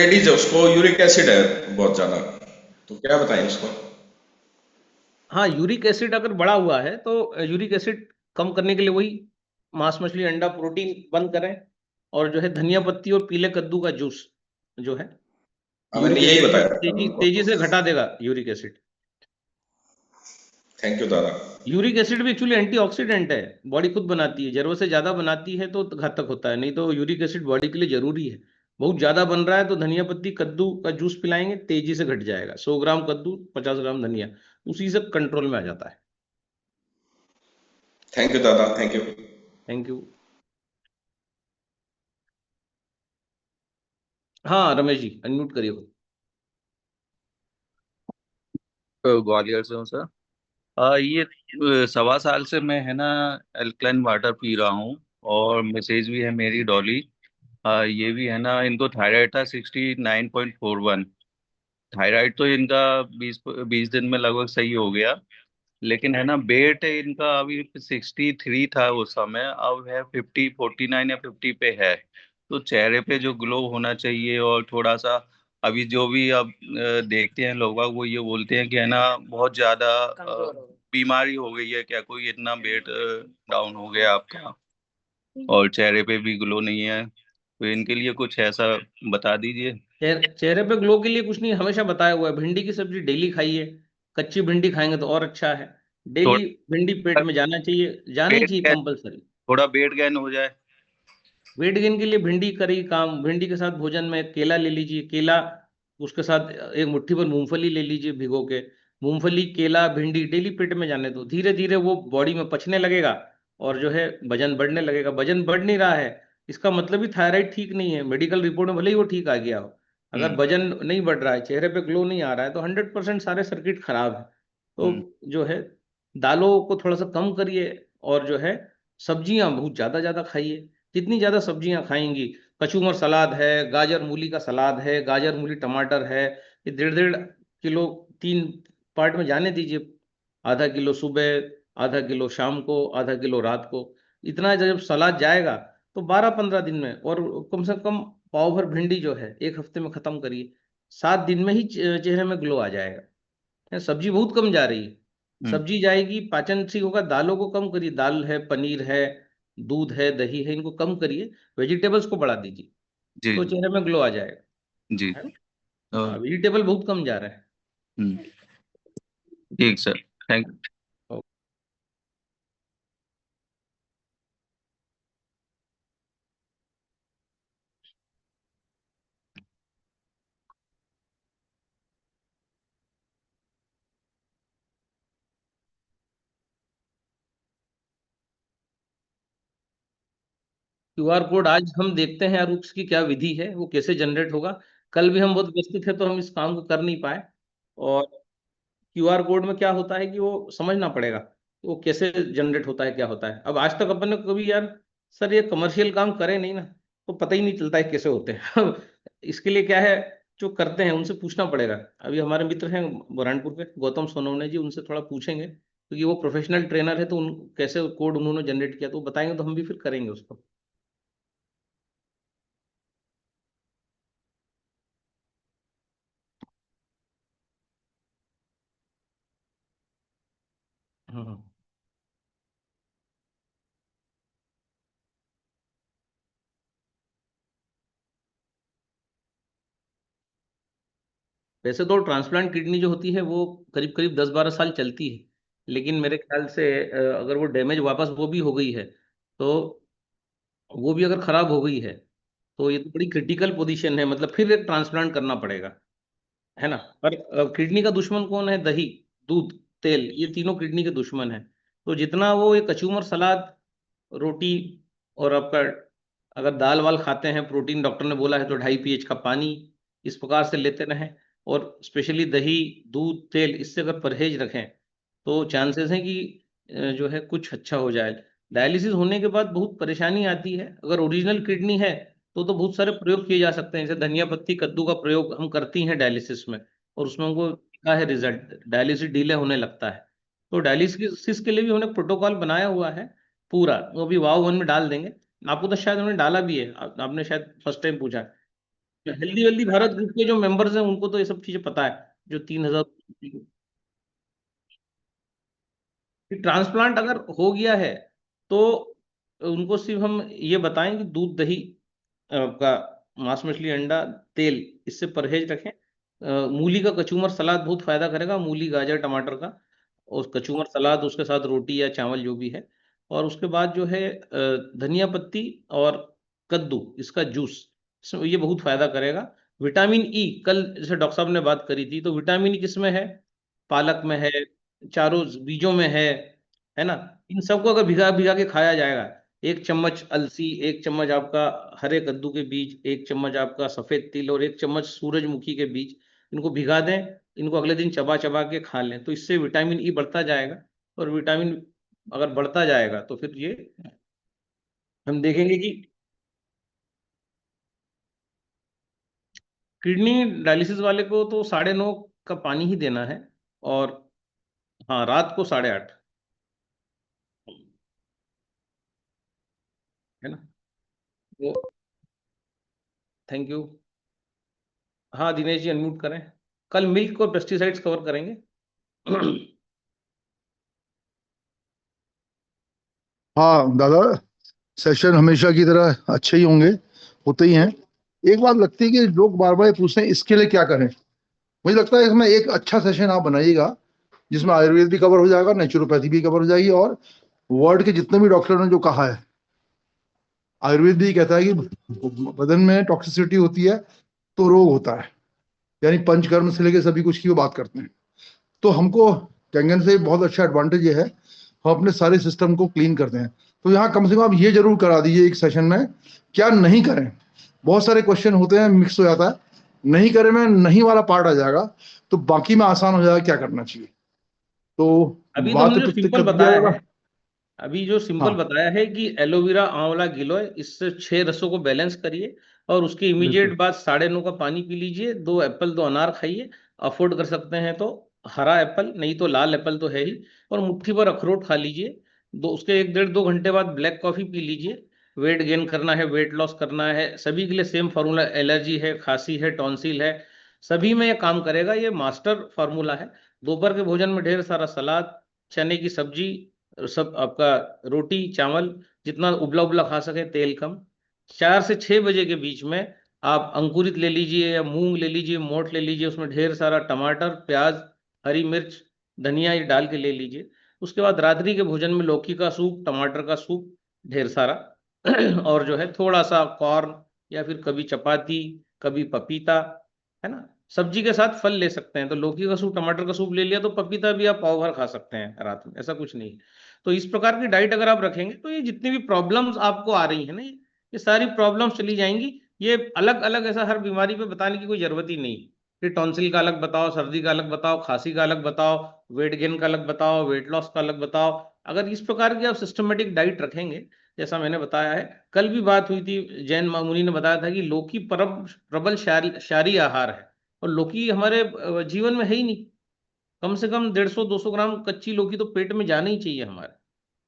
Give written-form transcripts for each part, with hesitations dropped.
Ladies है उसको uric acid है बहुत ज्यादा, तो क्या बताएं उसको? हाँ, यूरिक एसिड अगर बढ़ा हुआ है तो यूरिक एसिड कम करने के लिए वही मांस मछली अंडा प्रोटीन बंद करें। और जो है धनिया पत्ती और पीले कद्दू का जूस जो है हाँ, मैंने यूरिक यही एसिड को बताया था तेजी उनको। तेजी से घटा देगा यूरिक एसिड। थैंक यू दादा। यूरिक एसिड भी एक्चुअली एंटीऑक्सीडेंट है, बॉडी खुद बनाती है, जरूरत से ज्यादा बनाती है तो घातक होता है, नहीं तो यूरिक एसिड बॉडी के लिए जरूरी है। बहुत ज्यादा बन रहा है तो धनिया पत्ती कद्दू का जूस पिलाएंगे, तेजी से घट जाएगा। 100 ग्राम कद्दू, 50 ग्राम धनिया, उसी से कंट्रोल में आ जाता है। थैंक यू दादा, थैंक यू। Thank you. हाँ रमेश जी, अनम्यूट करिए। ग्वालियर से हूँ सर। ये 1.25 साल से मैं है ना एल्कलाइन वाटर पी रहा हूँ। और मैसेज भी है मेरी डॉली। ये भी है ना, इनको थायराइड था 69.41। थायराइड तो इनका 20 दिन में लगभग सही हो गया। लेकिन है ना, वेट इनका अभी 63 था उस समय, अब है 49 या 50 पे है। तो चेहरे पे जो ग्लो होना चाहिए और थोड़ा सा, अभी जो भी अब देखते हैं लोग बाग, वो ये बोलते हैं कि है ना बहुत ज्यादा बीमारी हो गई है क्या, कोई इतना वेट डाउन हो गया आपका और चेहरे पे भी ग्लो नहीं है। तो इनके लिए कुछ ऐसा बता दीजिए। चेहरे पे ग्लो के लिए कुछ नहीं, हमेशा बताया हुआ है, भिंडी की सब्जी डेली खाइए। कच्ची भिंडी खाएंगे तो और अच्छा है। डेली भिंडी पेट थोड़ा में जाना चाहिए, जानी वेट चाहिए गेन कंपलसरी। थोड़ा वेट गेन हो जाए। वेट गेन के लिए भिंडी करी काम। भिंडी के साथ भोजन में केला ले लीजिए, केला, उसके साथ एक मुट्ठी भर मूंगफली ले लीजिए भिगो के। मूंगफली केला भिंडी डेली पेट में जाने दो, धीरे धीरे वो बॉडी में पचने लगेगा और जो है वजन बढ़ने लगेगा। वजन बढ़ नहीं रहा है, इसका मतलब ही थायराइड ठीक नहीं है। मेडिकल रिपोर्ट में भले ही वो ठीक आ गया हो, अगर हम्म। वजन नहीं बढ़ रहा है, चेहरे पे ग्लो नहीं आ रहा है, तो 100% सारे सर्किट खराब है। हम्म। तो जो है दालों को थोड़ा सा कम करिए, और जो है सब्जियां बहुत ज्यादा ज्यादा खाइए। जितनी ज्यादा सब्जियां खाएंगी, कचूमर सलाद है, गाजर मूली का सलाद है, गाजर मूली टमाटर है, ये 1.5 1.5 किलो 3 पार्ट में जाने दीजिए। आधा किलो सुबह, आधा किलो शाम को, आधा किलो रात को। इतना जब सलाद जाएगा तो 12 15 दिन में, और कम से कम पाव भर भिंडी जो है 1 हफ्ते में खत्म करिए। 7 दिन में ही चेहरे में ग्लो आ जाएगा। सब्जी बहुत कम जा रही है, हम्म। सब्जी जाएगी, पाचन ठीक होगा। दालों को कम करिए, दाल है, पनीर है, दूध है, दही है, इनको कम करिए। वेजिटेबल्स को बढ़ा दीजिए, जी तो चेहरे में ग्लो आ जाएगा। जी। है तो ना? वेजिटेबल बहुत कम जा रहा है। हम्म, ठीक सर। थैंक क्यूआर कोड आज हम देखते हैं यार, उसकी क्या विधि है, वो कैसे जनरेट होगा। कल भी हम बहुत व्यस्त थे तो हम इस काम को कर नहीं पाए। और क्यूआर कोड में क्या होता है कि वो समझना पड़ेगा कि वो कैसे जनरेट होता है, क्या होता है। अब आज तक अपन ने कभी यार सर ये कमर्शियल काम करे नहीं ना, तो पता ही नहीं चलता है कैसे होते हैं। अब इसके लिए क्या है, जो करते हैं उनसे पूछना पड़ेगा। अभी हमारे मित्र हैं बुरहानपुर के गौतम सोनवने जी, उनसे थोड़ा पूछेंगे, क्योंकि वो प्रोफेशनल ट्रेनर है, तो उन कैसे कोड उन्होंने जनरेट किया तो वो बताएंगे, तो हम भी फिर करेंगे उसको। हम्म। वैसे तो ट्रांसप्लांट किडनी जो होती है वो करीब करीब 10 12 साल चलती है, लेकिन मेरे ख्याल से अगर वो डैमेज वापस वो भी हो गई है, तो वो भी अगर खराब हो गई है, तो ये तो बड़ी क्रिटिकल पोजीशन है, मतलब फिर एक ट्रांसप्लांट करना पड़ेगा। है ना? पर किडनी का दुश्मन कौन है? दही, दूध, तेल, ये तीनों किडनी के दुश्मन है। तो जितना वो एक कचूमर सलाद, रोटी, और आपका अगर दाल वाल खाते हैं, प्रोटीन डॉक्टर ने बोला है तो 2.5 pH का पानी इस प्रकार से लेते रहें। और स्पेशली दही, दूध, तेल, इससे अगर परहेज रखें तो चांसेस हैं कि जो है कुछ अच्छा हो जाए। डायलिसिस होने के बाद बहुत परेशानी आती है। अगर ओरिजिनल किडनी है तो बहुत सारे प्रयोग किए जा सकते हैं, जैसे धनिया पत्ती कद्दू का प्रयोग हम करती हैं डायलिसिस में, और उसमें हमको दिखा है रिजल्ट, डायलिसिस डिले होने लगता है। तो डायलिसिस के लिए भी हमने प्रोटोकॉल बनाया हुआ है पूरा, वो भी वाव वन में डाल देंगे। आपको तो शायद उन्होंने डाला भी है, आपने शायद फर्स्ट टाइम पूछा। हेल्दी वेल्दी भारत ग्रुप के जो मेंबर्स हैं उनको तो ये सब चीजें पता है, जो 3,000। ट्रांसप्लांट अगर हो गया है तो उनको सिर्फ हम ये बताएं कि दूध दही का, मांस मछली अंडा तेल, इससे परहेज रखें। मूली का कचूमर सलाद बहुत फायदा करेगा, मूली गाजर टमाटर का, और कचूमर सलाद उसके साथ रोटी या चावल जो भी है। और उसके बाद जो है धनिया पत्ती और कद्दू, इसका जूस, ये बहुत फायदा करेगा। विटामिन ई, कल जैसे डॉक्टर साहब ने बात करी थी, तो विटामिन ई किसमें है? पालक में है, चारों बीजों में है ना। इन सबको अगर भिगा भिगा के खाया जाएगा, 1 चम्मच अलसी, 1 चम्मच आपका हरे कद्दू के बीज, 1 चम्मच आपका सफेद तिल और 1 चम्मच सूरजमुखी के बीज, इनको भिगा दें, इनको अगले दिन चबा चबा के खा लें, तो इससे विटामिन ई बढ़ता जाएगा। और विटामिन अगर बढ़ता जाएगा तो फिर ये हम देखेंगे कि किडनी डायलिसिस वाले को तो 9:30 का पानी ही देना है। और हाँ, रात को 8:30, है ना। वो, थैंक यू। हाँ दिनेश जी, अनम्यूट करें। कल मिल्क और पेस्टिसाइड्स कवर करेंगे। हाँ दादा, सेशन हमेशा की तरह अच्छे ही होंगे, होते ही हैं। एक बात लगती है कि लोग बार बार पूछते हैं इसके लिए क्या करें। मुझे लगता है इसमें एक अच्छा सेशन आप बनाइएगा जिसमें आयुर्वेद भी कवर हो जाएगा, नेचुरोपैथी भी कवर हो जाएगी, और वर्ल्ड के जितने भी डॉक्टर ने जो कहा है, आयुर्वेद भी कहता है कि बदन में टॉक्सिसिटी होती है तो रोग होता है, यानी पंचकर्म से लेकर सभी कुछ की वो बात करते हैं। तो हमको कैंगन से बहुत अच्छा एडवांटेज ये है, हम अपने सारे सिस्टम को क्लीन करते हैं। तो यहाँ कम से कम आप ये जरूर करा दीजिए एक सेशन में, क्या नहीं करें। बहुत सारे क्वेश्चन होते हैं, मिक्स हो जाता है, नहीं करें में नहीं वाला पार्ट आ जाएगा, तो बाकी में आसान हो जाएगा क्या करना चाहिए। तो अभी तो वात हमने जो पित्त सिंपल कर दिया बताया जाएगा। है, अभी जो सिंपल हाँ बताया है कि एलोवेरा आंवला गिलोय, इससे 6 रसों को बैलेंस करिए, और उसके बिल्कुल। इमीडिएट बाद 9:30 का पानी पी लीजिए, 2 एप्पल 2 अनार खाइए। अफोर्ड कर सकते हैं तो हरा एप्पल, नहीं तो लाल एप्पल तो है ही, और मुट्ठी भर अखरोट खा लीजिए। उसके 1 1.5 2 घंटे बाद ब्लैक कॉफी पी लीजिए। वेट गेन करना है, वेट लॉस करना है, सभी के लिए सेम फार्मूला। एलर्जी है, खांसी है, टॉन्सिल है, सभी में ये काम करेगा, ये मास्टर फार्मूला है। दोपहर के भोजन में ढेर सारा सलाद, चने की सब्जी, सब आपका रोटी चावल, जितना उबला उबला खा सके, तेल कम। 4 से 6 बजे के बीच में आप अंकुरित ले लीजिए या मूंग ले लीजिए, मोठ ले लीजिए, उसमें ढेर सारा टमाटर, प्याज, हरी मिर्च, धनिया, ये डाल के ले लीजिए। उसके बाद रात्रि के भोजन में लौकी का सूप, टमाटर का सूप, ढेर सारा। और जो है थोड़ा सा कॉर्न, या फिर कभी चपाती, कभी पपीता, है ना। सब्जी के साथ फल ले सकते हैं, तो लौकी का सूप, टमाटर का सूप ले लिया, तो पपीता भी आप पाव भर खा सकते हैं रात में, ऐसा कुछ नहीं है। तो इस प्रकार की डाइट अगर आप रखेंगे तो ये जितनी भी प्रॉब्लम्स आपको आ रही है ना, ये सारी प्रॉब्लम्स चली जाएंगी। ये अलग अलग ऐसा हर बीमारी पे बताने की कोई जरूरत ही नहीं। फिर टॉन्सिल का अलग बताओ, सर्दी का अलग बताओ, खांसी का अलग बताओ, वेट गेन का अलग बताओ, वेट लॉस का अलग बताओ। अगर इस प्रकार की आप सिस्टमेटिक डाइट रखेंगे, जैसा मैंने बताया है, कल भी बात हुई थी, जैन मुनि ने बताया था कि लौकी परम प्रबल शारी आहार है, और लौकी हमारे जीवन में है ही नहीं। कम से कम 150 200 ग्राम कच्ची लौकी तो पेट में जाना ही चाहिए हमारे।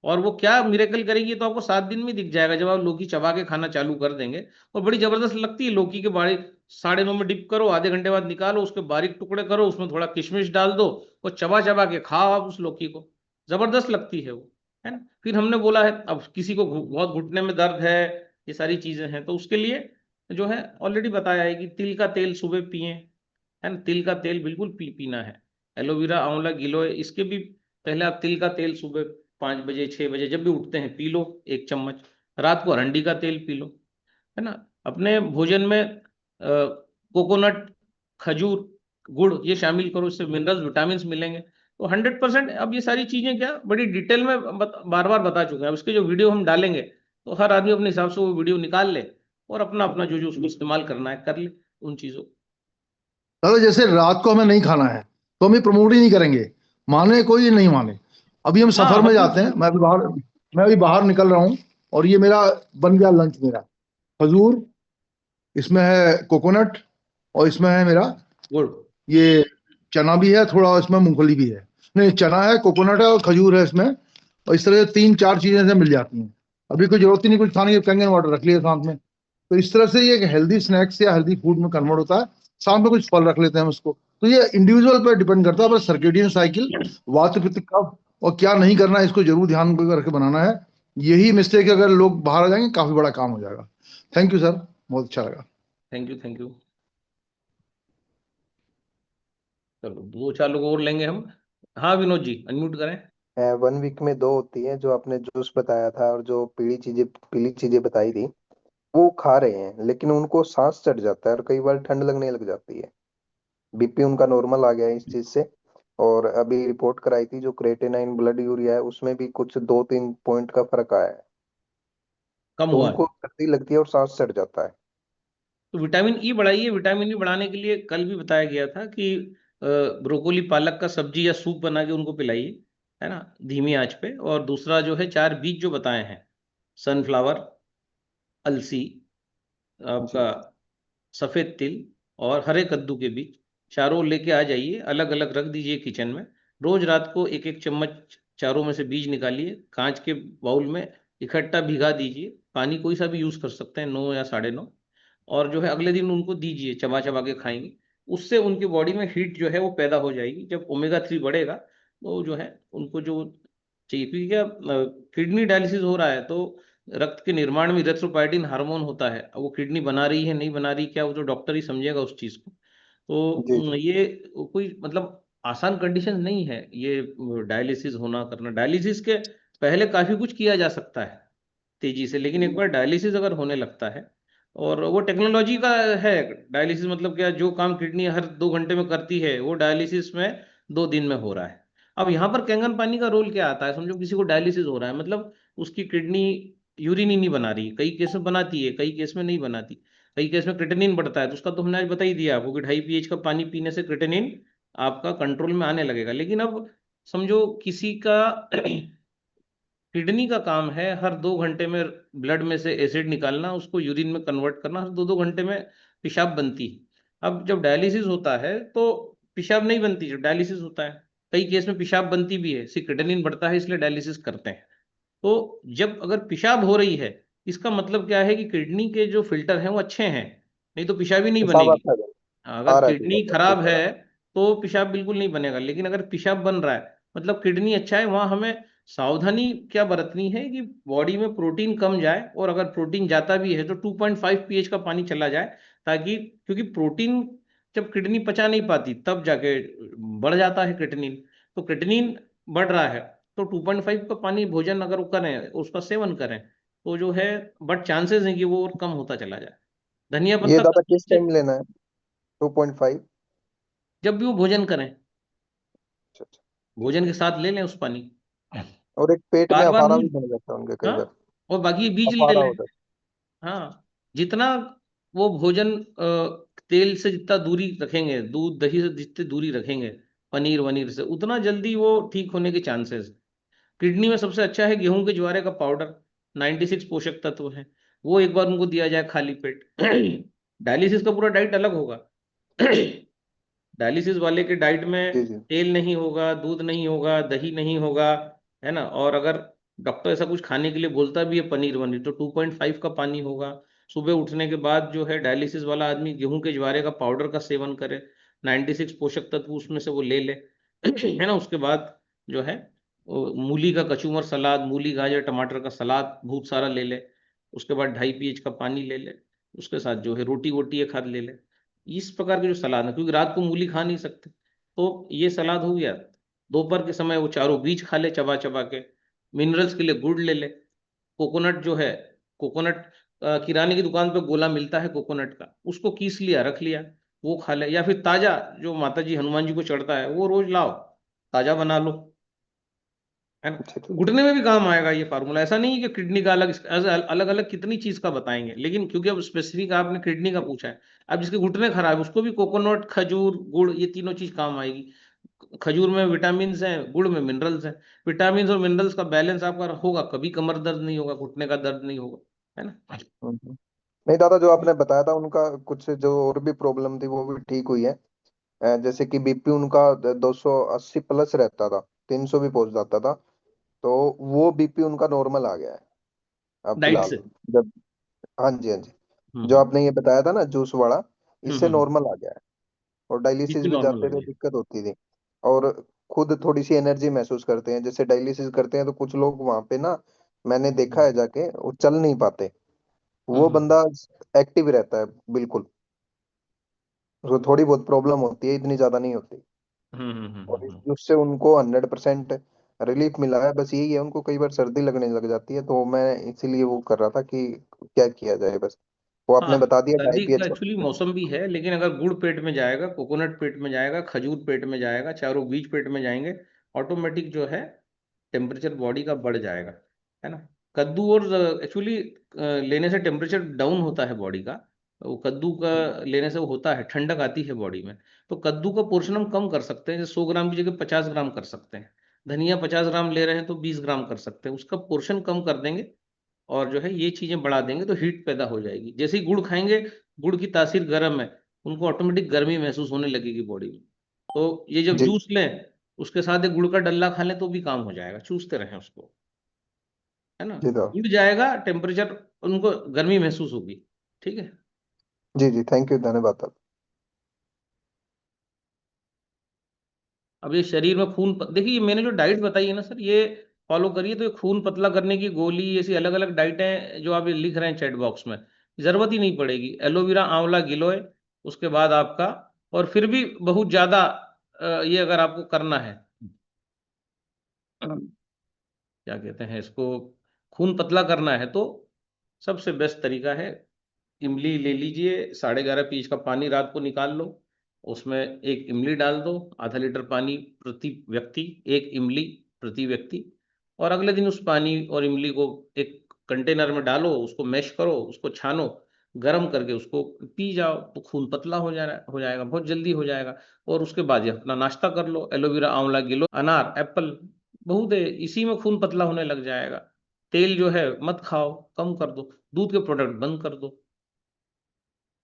और वो क्या मिरेकल करेगी, तो आपको 7 दिन में दिख जाएगा, जब आप लौकी चबा के खाना चालू कर देंगे। और बड़ी जबरदस्त लगती है लौकी के बारीक, 9:30 में डिप करो, आधे घंटे बाद निकालो, उसके बारीक टुकड़े करो, उसमें थोड़ा किशमिश डाल दो, और चबा चबा के खाओ आप उस लौकी को। जबरदस्त लगती है वो, है ना। फिर हमने बोला है, अब किसी को बहुत घुटने में दर्द है, ये सारी चीजें हैं, तो उसके लिए जो है ऑलरेडी बताया है कि तिल का तेल सुबह पिए, है ना। तिल का तेल बिल्कुल पीना है। एलोवेरा आंवला गिलोय, इसके भी पहले आप तिल का तेल सुबह 5 बजे 6 बजे जब भी उठते हैं पी लो, 1 चम्मच। रात को अरंडी का तेल पी लो, है ना। अपने भोजन में कोकोनट, खजूर, गुड़, ये शामिल करो, इससे मिनरल्स विटामिन मिलेंगे। तो 100%। अब ये सारी चीजें क्या बड़ी डिटेल में बार बार बता चुके हैं। अब इसके जो वीडियो हम डालेंगे, तो हर आदमी अपने हिसाब से वो वीडियो निकाल ले, और अपना अपना जो जो उसको इस्तेमाल करना है कर ले उन चीजों को। दादा जैसे रात को हमें नहीं खाना है तो हम ये प्रमोट ही नहीं करेंगे, माने कोई नहीं माने। अभी हम हाँ सफर में हम जाते हैं, मैं अभी बाहर निकल रहा हूँ, और ये मेरा बन गया लंच मेरा। खजूर, इसमें है कोकोनट, और इसमें है मेरा गुड़। ये चना भी है थोड़ा, इसमें मूंगफली भी है। नहीं, चना है, कोकोनट है और खजूर है इसमें, और इस तरह से 3 4 चीजें से मिल जाती हैं। अभी कोई जरूरत ही नहीं कुछ खाने की, कैंगन वाटर रख लिया साथ में। तो इस तरह से ये एक हेल्दी स्नैक्स या हेल्दी फूड में कन्वर्ट होता है। शाम में कुछ फल रख लेते हैं हम उसको। तो ये इंडिविजुअल पर डिपेंड करता है, पर सर्केडियन साइकिल, वात पित्त कब और क्या नहीं करना है, इसको जरूर ध्यान करके बनाना है। यही मिस्टेक अगर लोग बाहर आ जाएंगे, काफी बड़ा काम हो जाएगा। थैंक यू सर, बहुत अच्छा लगा। Thank you, thank you. चलो 2-4 लोग और लेंगे हम। हाँ विनोद जी, अनम्यूट करें। 1 वीक में 2 होती है, जो आपने जूस बताया था और जो पीली चीजें बताई थी, वो खा रहे हैं, लेकिन उनको सांस चढ़ जाता है और कई बार ठंड लगने लग जाती है। बीपी उनका नॉर्मल आ गया है इस चीज से। और अभी रिपोर्ट कराई थी, जो क्रेटेनाइन ब्लड यूरिया है उसमें भी कुछ 2-3 पॉइंट का फर्क आया है। कम तो हुआ है। उनको सर्दी लगती है और सांस चढ़ जाता है। तो विटामिन ई बढ़ाइए। विटामिन ई बढ़ाने के लिए कल भी बताया गया था कि ब्रोकोली पालक का सब्जी या सूप बना के उनको पिलाइए, है ना, धीमी आंच पे। और दूसरा जो है 4 बीज जो बताए हैं, सनफ्लावर, अलसी, जी। आपका सफेद तिल और हरे कद्दू के बीज, चारों लेके आ जाइए, अलग अलग रख दीजिए किचन में। रोज रात को एक एक चम्मच चारों में से बीज निकालिए, कांच के बाउल में इकट्ठा भिगा दीजिए। पानी कोई सा भी यूज कर सकते हैं, 9 या 9:30। और जो है अगले दिन उनको दीजिए, चबा चबा के खाएंगे। उससे उनकी बॉडी में हीट जो है वो पैदा हो जाएगी। जब ओमेगा 3 बढ़ेगा तो जो है उनको जो चाहिए, क्योंकि क्या किडनी डायलिसिस हो रहा है तो रक्त के निर्माण में इरेथ्रोपाइटिन हार्मोन होता है। अब वो किडनी बना रही है नहीं बना रही, क्या वो तो डॉक्टर ही समझेगा उस चीज को। तो जी। जी। ये कोई मतलब आसान कंडीशन नहीं है ये डायलिसिस होना करना। डायलिसिस के पहले काफी कुछ किया जा सकता है तेजी से, लेकिन एक बार डायलिसिस अगर होने लगता है, और वो टेक्नोलॉजी का है। डायलिसिस मतलब क्या, जो काम किडनी हर 2 घंटे में करती है वो डायलिसिस में 2 दिन में हो रहा है। अब यहाँ पर कैंगन पानी का रोल क्या आता है? समझो किसी को डायलिसिस हो रहा है, मतलब उसकी किडनी यूरिन ही नहीं बना रही, कई केस में बनाती है, कई केस में नहीं बनाती, कई केस में क्रिटेनिन बढ़ता है। तो उसका तो हमने आज बता ही दिया आपको कि 2.5 pH का पानी पीने से क्रिटेनिन आपका कंट्रोल में आने लगेगा। लेकिन अब समझो किसी का किडनी का काम है हर 2 घंटे में ब्लड में से एसिड निकालना, उसको यूरिन में कन्वर्ट करना, हर 2-2 घंटे में पेशाब बनती है। अब जब डायलिसिस होता है तो पेशाब नहीं बनती जब डायलिसिस होता है। कई केस में पेशाब बनती भी है, क्रिटेनिन बढ़ता है, इसलिए डायलिसिस करते हैं। तो जब अगर पेशाब हो रही है, इसका मतलब क्या है कि किडनी के जो फिल्टर हैं वो अच्छे हैं, नहीं तो पेशाब ही नहीं पेशाब बनेगी। आता है, अगर आ रहा है किडनी पेशाब खराब ठीक आ है रहा तो पेशाब बिल्कुल नहीं बनेगा। लेकिन अगर पेशाब बन रहा है मतलब किडनी अच्छा है, वहां हमें सावधानी क्या बरतनी है कि बॉडी में प्रोटीन कम जाए, और अगर प्रोटीन जाता भी है तो 2.5 pH का पानी चला जाए, ताकि, क्योंकि प्रोटीन जब किडनी पचा नहीं पाती तब जाके बढ़ जाता है क्रिएटिनिन। तो क्रिएटिनिन बढ़ रहा है तो 2.5 का पानी भोजन अगर वो करें, उसका सेवन करें, तो जो है बट चांसेस हैं कि वो और कम होता चला जाए। धनिया है। ये पत्ता दादा कद्दू किस से टाइम लेना है? 2.5? जब भी वो भोजन करें, अच्छा अच्छा। भोजन के साथ ले लें उस पानी। और एक पेट में बार बार अफारा नहीं। भी बन जाता है उनके कई हाँ, बार। और बाकी बीज ले अफारा लें। हो जाता हाँ, जितना वो भोजन तेल से जितना दूरी रखेंगे, दूध दही से जितनी दूरी रखेंगे, पनीर वनीर से, उतना जल्दी वो ठीक होने के चांसेस। किडनी में सबसे अच्छा है गेहूं के ज्वारे का पाउडर, 96 पोषक तत्व है। वो एक बार उनको दिया जाए खाली पेट। डायलिसिस का पूरा डाइट अलग होगा। डायलिसिस वाले के डाइट है। में जी जी। तेल नहीं होगा, दूध नहीं होगा, दही नहीं होगा, है ना। और अगर डॉक्टर ऐसा कुछ खाने के लिए बोलता भी है पनीर वनीर, तो 2.5 का पानी होगा। सुबह उठने के बाद जो है डायलिसिस वाला आदमी गेहूं के ज्वारे का पाउडर का सेवन करे, 96 पोषक तत्व उसमें से वो ले है ना। उसके बाद जो है वो मूली का कचूमर सलाद, मूली गाजर टमाटर का सलाद बहुत सारा ले। उसके बाद 2.5 pH का पानी ले। उसके साथ जो है रोटी वोटी एक हाथ ले। इस प्रकार के जो सलाद है, क्योंकि रात को मूली खा नहीं सकते, तो ये सलाद हो गया। दोपहर के समय वो चारों बीज खा ले चबा चबा के। मिनरल्स के लिए गुड़ ले। कोकोनट जो है, कोकोनट किराने की दुकान पे गोला मिलता है कोकोनट का, उसको कीस लिया रख लिया, वो खा ले। या फिर ताजा जो माता जी हनुमान जी को चढ़ता है वो रोज लाओ, ताजा बना लो, है ना। अच्छा अच्छा। घुटने में भी काम आएगा ये फार्मूला। ऐसा नहीं है कि किडनी का अलग, अलग अलग कितनी चीज का बताएंगे, लेकिन क्योंकि अब स्पेसिफिक आपने किडनी का पूछा है, अब जिसके घुटने खराब है उसको भी कोकोनट, खजूर, गुड़, ये तीनों चीज काम आएगी। खजूर में विटामिन हैं, गुड़ में मिनरल्स हैं। विटामिन और मिनरल्स का बैलेंस आपका होगा, कभी कमर दर्द नहीं होगा, घुटने का दर्द नहीं होगा, है ना। हम्म। नहीं दादा, जो आपने बताया था उनका कुछ जो और भी प्रॉब्लम थी वो भी ठीक हुई है। जैसे कि बीपी उनका 280 प्लस रहता था, 300 भी पहुंच जाता था। तो वो बीपी उनका नॉर्मल आ गया है अब डाइट फिलहाल। से। जब हाँ जी हाँ जी। जो आपने ये बताया था ना जूस वाला, इससे हम्म। नॉर्मल आ गया है। और डायलिसिस बीपी भी नॉर्मल जाते हो थे, गई। दिक्कत होती थी। और खुद थोड़ी सी एनर्जी महसूस करते हैं, जैसे डायलिसिस करते हैं तो कुछ लोग वहां पे ना, मैंने देखा है जाके, वो चल नहीं पाते। वो हम्म बंदा एक्टिव रहता है बिल्कुल। उसको थोड़ी बहुत प्रॉब्लम होती है, इतनी ज्यादा नहीं होती। और इस हम्म। जूस से उनको 100% रिलीफ मिला है। बस यही है, उनको कई बार सर्दी लगने लग जाती है, तो मैं इसीलिए वो कर रहा था कि क्या किया जाए। बस वो आपने हाँ, बता दिया, ढाई सर्दी का पीएच एक्चुअली मौसम भी है, लेकिन अगर गुड़ पेट में जाएगा, कोकोनट पेट में जाएगा, खजूर पेट में जाएगा, चारों बीज पेट में जाएंगे, ऑटोमेटिक जो है टेम्परेचर बॉडी का बढ़ जाएगा, है ना। कद्दू और एक्चुअली लेने से टेम्परेचर डाउन होता है बॉडी का। वो कद्दू का लेने से वो होता है, ठंडक आती है बॉडी में। तो कद्दू का पोर्शन हम कम कर सकते हैं, जैसे 100 ग्राम की जगह 50 ग्राम कर सकते हैं। धनिया 50 ग्राम ले रहे हैं तो 20 ग्राम कर सकते हैं, उसका पोर्शन कम कर देंगे। और जो है ये चीजें बढ़ा देंगे तो हीट पैदा हो जाएगी। जैसे ही गुड़ खाएंगे, गुड़ की तासीर गर्म है, उनको ऑटोमेटिक गर्मी महसूस होने लगेगी बॉडी में। तो ये जब जी जूस लें, उसके साथ एक गुड़ का डल्ला खा लें तो भी काम हो जाएगा, चूसते रहें उसको, है ना। जी तो गुड़ जाएगा, टेम्परेचर, उनको गर्मी महसूस होगी। ठीक है। जी जी, थैंक यू, धन्यवाद। अब ये शरीर में देखिए, मैंने जो डाइट बताई है ना सर, ये फॉलो करिए तो ये खून पतला करने की गोली, ऐसी अलग अलग डाइटें जो आप ये लिख रहे हैं चैट बॉक्स में, जरूरत ही नहीं पड़ेगी। एलोवेरा, आंवला, गिलोय, उसके बाद आपका, और फिर भी बहुत ज्यादा ये अगर आपको करना है, क्या कहते हैं इसको, खून पतला करना है, तो सबसे बेस्ट तरीका है, इमली ले लीजिए, 11.5 पीस का पानी रात को निकाल लो, उसमें एक इमली डाल दो, आधा लीटर पानी प्रति व्यक्ति, एक इमली प्रति व्यक्ति। और अगले दिन उस पानी और इमली को एक कंटेनर में डालो, उसको मैश करो, उसको छानो, गर्म करके उसको पी जाओ, तो खून पतला हो जाएगा, बहुत जल्दी हो जाएगा। और उसके बाद ये अपना नाश्ता कर लो, एलोवेरा, आंवला, गिलो, अनार, एप्पल, बहुत है, इसी में खून पतला होने लग जाएगा। तेल जो है मत खाओ, कम कर दो, दूध के प्रोडक्ट बंद कर दो,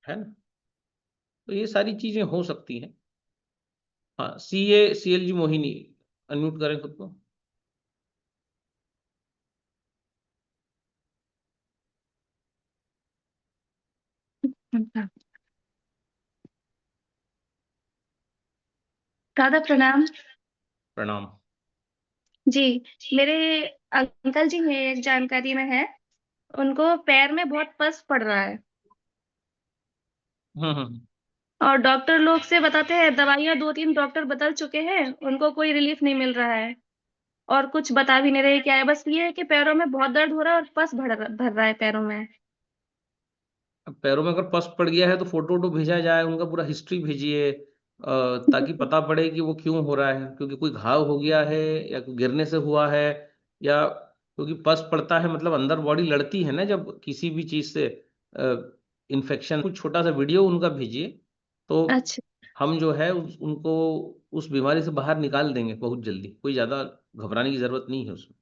है ना। तो ये सारी चीजें हो सकती हैं। हाँ, CLG मोहिनी, अनम्यूट करें खुद को। दादा प्रणाम। प्रणाम। जी, मेरे अंकल जी हैं, एक जानकारी में है, उनको पैर में बहुत पस पड़ रहा है। हम्म। और डॉक्टर लोग से बताते हैं, दवाइयाँ 2-3 डॉक्टर बदल चुके हैं, उनको कोई रिलीफ नहीं मिल रहा है। और कुछ बता भी नहीं रहे क्या है, बस ये है कि पैरों में बहुत दर्द हो रहा है और पस भर रहा है पैरों में। अब पैरों में अगर पस पड़ गया है तो फोटो वोटो भेजा जाए, उनका पूरा हिस्ट्री भेजिए, ताकि पता पड़े कि वो क्यों हो रहा है, क्योंकि कोई घाव हो गया है, या कोई गिरने से हुआ है, या क्योंकि पस पड़ता है मतलब अंदर बॉडी लड़ती है ना जब किसी भी चीज से, इन्फेक्शन। कुछ छोटा सा वीडियो उनका भेजिए, तो अच्छा। हम जो है उनको उस बीमारी से बाहर निकाल देंगे बहुत जल्दी। कोई ज्यादा घबराने की जरूरत नहीं है उसमें।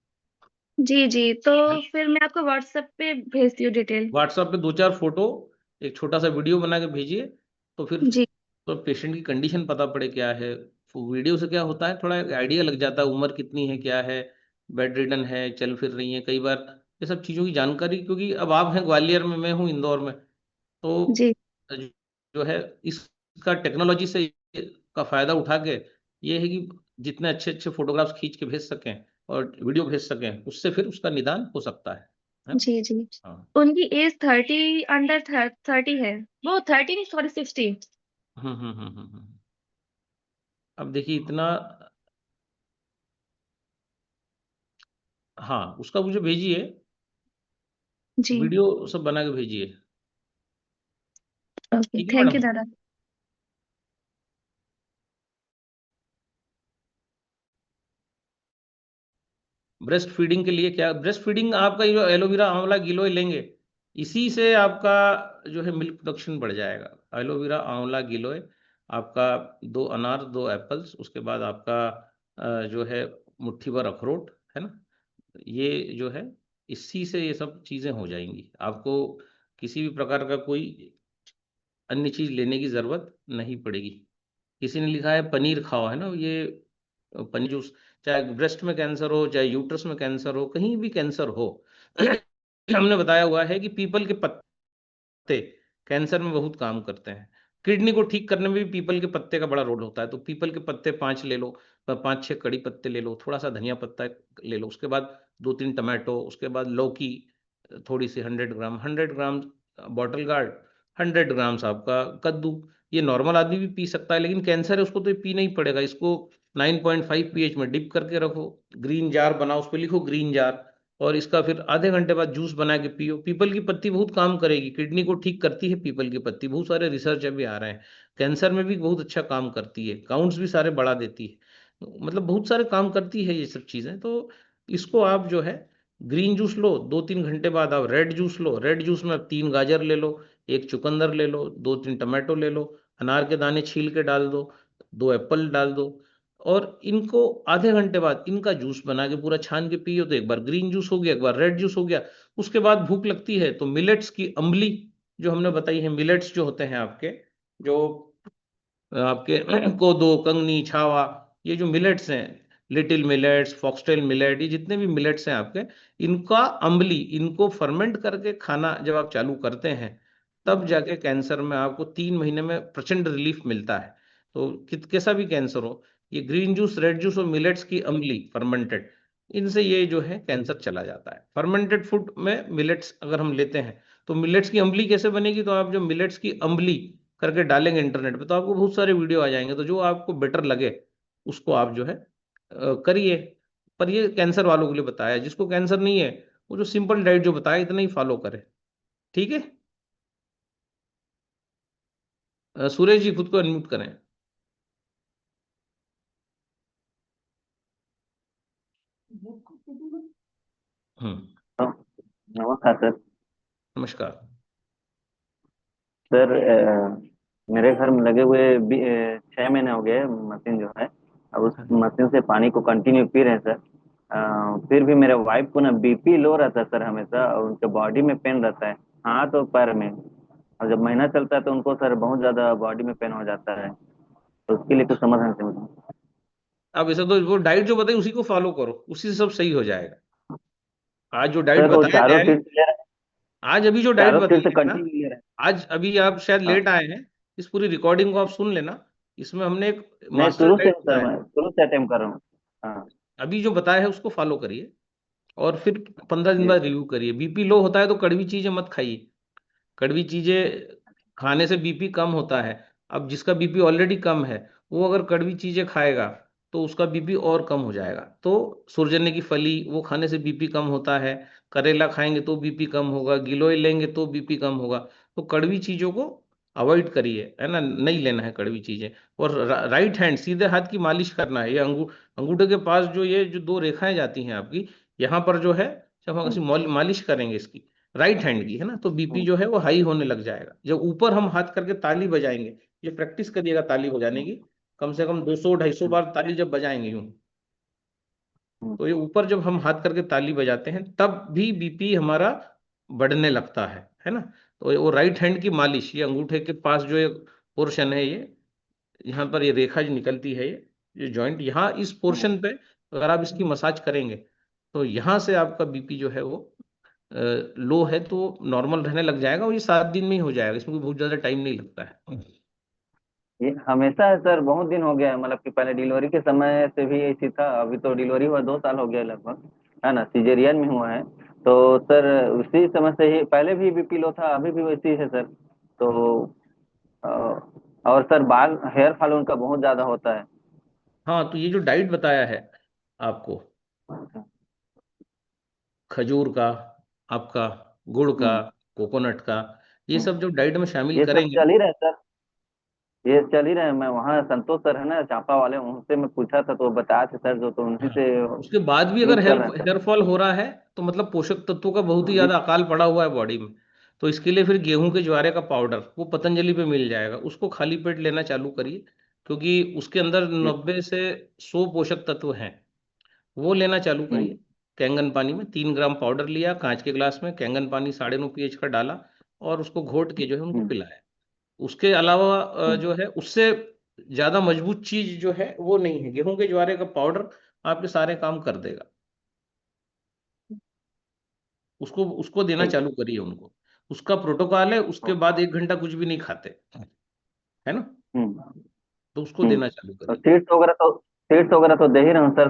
जी जी, तो फिर मैं आपको व्हाट्सएप पे भेजती हूँ डिटेल। व्हाट्सएप पे 2-4 फोटो, एक छोटा सा वीडियो बना के भेजिए, तो फिर जी तो पेशेंट की कंडीशन पता पड़े क्या है। वीडियो से क्या होता है, थोड़ा आइडिया लग जाता है, उम्र कितनी है, क्या है, बेड रिडन है, चल फिर रही है, कई बार ये सब चीज़ों की जानकारी, क्योंकि अब आप हैं ग्वालियर में, मैं हूँ इंदौर में, तो जी जो है इसका टेक्नोलॉजी से का फायदा उठा के, ये है कि जितने अच्छे अच्छे फोटोग्राफ्स खींच के भेज सकें और वीडियो भेज सकें, उससे फिर उसका निदान हो सकता है ना। जी जी। हाँ। उनकी एज 30, अंडर 30 है। वो 30 नहीं, सॉरी 60। अब देखिए इतना, हाँ, उसका मुझे भेजिए, जी। वीडियो सब बना के भेजिए। ओके, ठीक है थैंक मैडम। यू दादा। ब्रेस्ट फीडिंग के लिए क्या, ब्रेस्ट फीडिंग आपका ये जो एलोवेरा, आंवला, गिलोय लेंगे, इसी से आपका जो है मिल्क प्रोडक्शन बढ़ जाएगा। एलोवेरा, आंवला, गिलोय, आपका 2 अनार, 2 एप्पल्स, उसके बाद आपका जो है मुट्ठी भर अखरोट, है ना, ये जो है, इसी से ये सब चीज़ें हो जाएंगी। आपको किसी भी प्रकार का कोई अन्य चीज़ लेने की ज़रूरत नहीं पड़ेगी। किसी ने लिखा है पनीर खाओ, है ना, ये पनीर जूस, चाहे ब्रेस्ट में कैंसर हो, चाहे यूट्रस में कैंसर हो, कहीं भी कैंसर हो, हमने बताया हुआ है कि पीपल के पत्ते कैंसर में बहुत काम करते हैं। किडनी को ठीक करने में भी पीपल के पत्ते का बड़ा रोल होता है। तो पीपल के पत्ते 5 ले लो, 5-6 कड़ी पत्ते ले लो, थोड़ा सा धनिया पत्ता ले लो, उसके बाद 2-3 टमाटो, उसके बाद लौकी थोड़ी सी 100 ग्राम, 100 ग्राम बॉटल गार्ड, 100 ग्राम्स आपका कद्दू। ये नॉर्मल आदमी भी पी सकता है, लेकिन कैंसर है उसको तो ये पीना ही पड़ेगा। इसको 9.5 pH में डिप करके रखो, ग्रीन जार बनाओ, उस पर लिखो ग्रीन जार, और इसका फिर आधे घंटे बाद जूस बना के पियो। पीपल की पत्ती बहुत काम करेगी, किडनी को ठीक करती है पीपल की पत्ती। बहुत सारे रिसर्च अभी आ रहे हैं, कैंसर में भी बहुत अच्छा काम करती है, काउंट्स भी सारे बढ़ा देती है, मतलब बहुत सारे काम करती है ये सब चीजें। तो इसको आप जो है ग्रीन जूस लो, 2-3 घंटे बाद आप रेड जूस लो। रेड जूस में आप 3 गाजर ले लो, 1 चुकंदर ले लो, 2-3 टमाटो ले लो, अनार के दाने छील के डाल दो, 2 एप्पल डाल दो, और इनको आधे घंटे बाद इनका जूस बना के पूरा छान के पियो। तो एक बार ग्रीन जूस हो गया, एक बार रेड जूस हो गया। उसके बाद भूख लगती है तो मिलेट्स की अम्बली जो हमने बताई है, मिलेट्स जो होते हैं आपके, जो आपके कोदो, कंगनी, छावा, ये जो मिलेट्स हैं, लिटिल मिलेट्स, फॉक्सटेल मिलेट, ये जितने भी मिलेट्स हैं आपके, इनका अम्बली, इनको फर्मेंट करके खाना जब आप चालू करते हैं, तब जाके कैंसर में आपको 3 महीने में प्रचंड रिलीफ मिलता है। तो कैसा भी कैंसर हो, ये ग्रीन जूस, रेड जूस और मिलेट्स की अम्बली फर्मेंटेड, इनसे ये जो है कैंसर चला जाता है। फर्मेंटेड फूड में मिलेट्स अगर हम लेते हैं, तो मिलेट्स की अम्बली कैसे बनेगी, तो आप जो मिलेट्स की अम्बली करके डालेंगे इंटरनेट पे, तो आपको बहुत सारे वीडियो आ जाएंगे। तो जो आपको बेटर लगे उसको आप जो है करिए। पर ये कैंसर वालों के लिए बताया है, जिसको कैंसर नहीं है वो जो सिंपल डाइट जो बताया इतना ही फॉलो करे। ठीक है। सुरेश जी खुद को अनम्यूट करें। हाँ, नमस्कार सर। नमस्कार। सर मेरे घर में लगे हुए 6 महीने हो गए मशीन जो है। अब उस मशीन से पानी को कंटिन्यू पी रहे हैं सर। फिर भी मेरे वाइफ को ना बीपी लो रहता है सर हमेशा, और उनके बॉडी में पेन रहता है, हाथ और पैर में। और जब महीना चलता है तो उनको सर बहुत ज्यादा बॉडी में पेन हो जाता है। तो उसके लिए कुछ समाधान से मुझे। अब ऐसा तो वो डाइट जो बताई उसी को फॉलो करो, उसी से सब सही हो जाएगा। आज जो डाइट सर वो बताया गया चारों है, चीज ले रहे हैं, आज अभी जो डाइट चारों चीज बताई से है ना, कंटिन्यू ले रहे हैं। आज अभी आप शायद हाँ, लेट आए हैं, इस पूरी रिकॉर्डिंग को आप सुन लेना। इसमें हमने एक नहीं मास्टर शुरू से डाइट हूँ सर, बताया मैं है, शुरू से अटेम्प्ट कर रहा हूँ। हाँ अभी जो बताया है उसको फॉलो करिए, और फिर 15 दिन जी। बाद रिव्यू करिए। बीपी लो होता है तो कड़वी चीजें मत खाइए, कड़वी चीजें खाने से बीपी कम होता है। अब जिसका बीपी ऑलरेडी कम है, वो अगर कड़वी चीजें खाएगा तो उसका बीपी और कम हो जाएगा। तो सुरजने की फली वो खाने से बीपी कम होता है, करेला खाएंगे तो बीपी कम होगा, गिलोय लेंगे तो बीपी कम होगा। तो कड़वी चीजों को अवॉइड करिए, है ना, नहीं लेना है कड़वी चीजें। और राइट हैंड, सीधे हाथ की मालिश करना है। ये अंगूठे के पास जो ये जो 2 रेखाएं जाती हैं आपकी, यहाँ पर जो है, जब हम ऐसी हम्म, मालिश करेंगे इसकी, राइट हैंड की, है ना, तो बीपी हम्म, जो है वो हाई होने लग जाएगा। जब ऊपर हम हाथ करके ताली बजाएंगे, ये प्रैक्टिस करिएगा ताली बजाने की, कम से कम 200-250 हम्म, बार ताली जब बजाएंगे यूं, हम्म, तो ये ऊपर जब हम हाथ करके ताली बजाते हैं तब भी बीपी हमारा बढ़ने लगता है ना। तो वो राइट हैंड की मालिश, ये अंगूठे के पास जो एक पोर्शन है, ये यहाँ पर ये रेखा जो निकलती है, ये जॉइंट, यहाँ इस हम्म। पोर्शन पे अगर आप इसकी मसाज करेंगे, तो यहाँ से आपका बीपी जो है वो लो है तो नॉर्मल रहने लग जाएगा, और ये 7 दिन में ही हो जाएगा, इसमें कोई बहुत ज्यादा टाइम नहीं लगता है। ये हमेशा है सर, बहुत दिन हो गया है, मतलब कि पहले डिलीवरी के समय से भी ऐसी था। अभी तो डिलीवरी हुआ 2 साल हो गया लगभग, है ना, सिजेरियन में हुआ है। तो सर उसी समय से ही, पहले भी बीपी लो था, अभी भी वैसी है सर। तो अ, और सर बाल हेयर फॉल उनका बहुत ज्यादा होता है। हाँ, तो ये जो डाइट बताया है आपको, खजूर का, आपका गुड़ का, हम्म, कोकोनट का, ये हम्म। सब जो डाइट में शामिल ये सब करेंगे। चल ही रहा है सर, ये चल ही रहा है। मैं वहाँ संतोष सर है ना चांपा वाले, उनसे मैं पूछा था तो वो बताए थे सर, जो तो उन्हीं हाँ, से उसके बाद भी अगर यूज कर रहे हैं हेयर फॉल हो रहा है, तो मतलब पोषक तत्वों का बहुत ही सर। ज्यादा अकाल पड़ा हुआ है बॉडी में। तो इसके लिए फिर गेहूं के ज्वारे का पाउडर वो पतंजलि पे मिल जाएगा, उसको खाली पेट लेना चालू करिए, क्योंकि उसके अंदर जी। 90 से 100 पोषक तत्व हैं, वो लेना चालू हम्म, करिए। कैंगन पानी में 3 ग्राम पाउडर लिया कांच के ग्लास में, कैंगन पानी 9.5 pH का डाला, और उसको घोट के जो है उनको हम्म, पिलाया। उसके अलावा हम्म। जो है उससे ज्यादा मजबूत चीज जो है वो नहीं है, गेहूं के ज्वारे का पाउडर आपके सारे काम कर देगा। उसको उसको देना ठीक। चालू करिए उनको। उसका प्रोटोकॉल है, उसके बाद 1 घंटा कुछ भी नहीं खाते, है ना, तो उसको देना चालू तो करिए। सीड्स वगैरह तो दे ही रहा हूँ सर।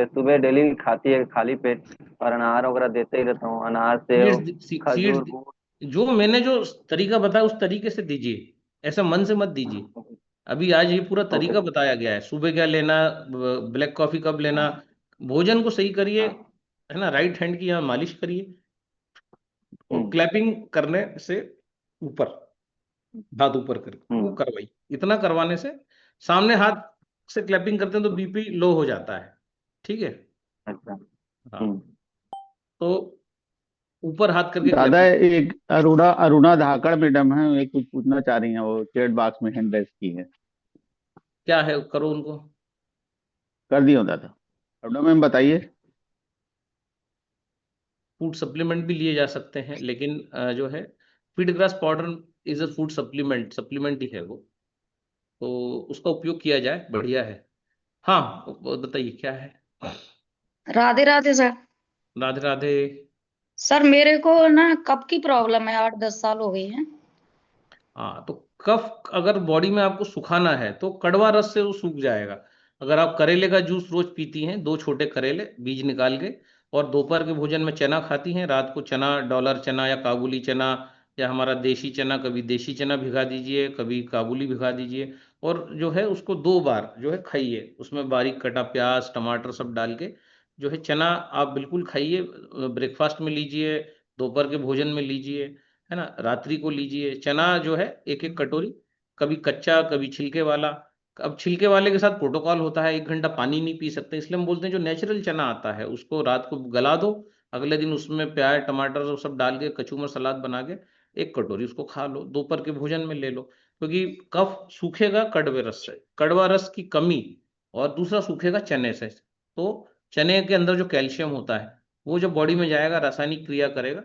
सुबह डेली खाती है खाली पेट, और अनार वगैरह देते ही रहता हूँ, अनार सेव खजूर सीड्स गुड़। जो मैंने जो तरीका बताया उस तरीके से दीजिए, ऐसा मन से मत दीजिए। अभी आज ये पूरा ओके। तरीका बताया गया है, सुबह क्या लेना, ब्लैक कॉफी कब लेना, भोजन को सही करिए, है ना, राइट हैंड की यहाँ मालिश करिए, और क्लैपिंग करने से ऊपर, हाथ ऊपर करके वो करवाइए। इतना करवाने से, सामने हाथ से क्लैपिंग करते हैं तो बीपी लो हो जाता है, ठीक है। अच्छा। हाँ, तो ऊपर हाथ करके दादा क्लैपिंग। एक अरुणा अरुणा धाकड़ मैडम है, वे कुछ पूछना चाह रही हैं, वो चैट बॉक्स में हैंड रेस की है। क्या है, करो उनको। कर दियो दादा। अरुणा मैम बताइए। फूड सप्लीमेंट भी लिए जा सकते हैं, लेकिन जो है feed grass powder is a food supplement, supplement ही है वो, तो उसका उपयोग किया जाए, बढ़िया है। हाँ, वो बताइए क्या है। राधे राधे सर। राधे राधे। सर मेरे को ना कब की प्रॉब्लम है, 8-10 साल हो गई है। हाँ, तो कफ अगर बॉडी में आपको सुखाना है तो कड़वा रस से वो सूख जाएगा। अगर आप करेले का जूस रोज पीती हैं, 2 छोटे करेले बीज निकाल के, और दोपहर के भोजन में चना खाती हैं, रात को चना, डॉलर चना या काबुली चना या हमारा देशी चना, कभी देशी चना भिगा दीजिए, कभी काबुली भिगा दीजिए, और जो है उसको 2 बार जो है खाइए, उसमें बारीक कटा प्याज टमाटर सब डाल के, जो है चना आप बिल्कुल खाइए, ब्रेकफास्ट में लीजिए, दोपहर के भोजन में लीजिए, है ना, रात्रि को लीजिए। चना जो है 1-1 कटोरी, कभी कच्चा कभी छिलके वाला। अब छिलके वाले के साथ प्रोटोकॉल होता है, 1 घंटा पानी नहीं पी सकते, इसलिए हम बोलते हैं जो नेचुरल चना आता है उसको रात को गला दो, अगले दिन उसमें प्याज टमाटर और सब डाल के कचूमर सलाद बना के 1 कटोरी उसको खा लो, दोपहर के भोजन में ले लो, क्योंकि कफ सूखेगा कड़वे रस से, कड़वा रस की कमी, और दूसरा सूखेगा चने से। तो चने के अंदर जो कैल्शियम होता है वो जब बॉडी में जाएगा, रासायनिक क्रिया करेगा,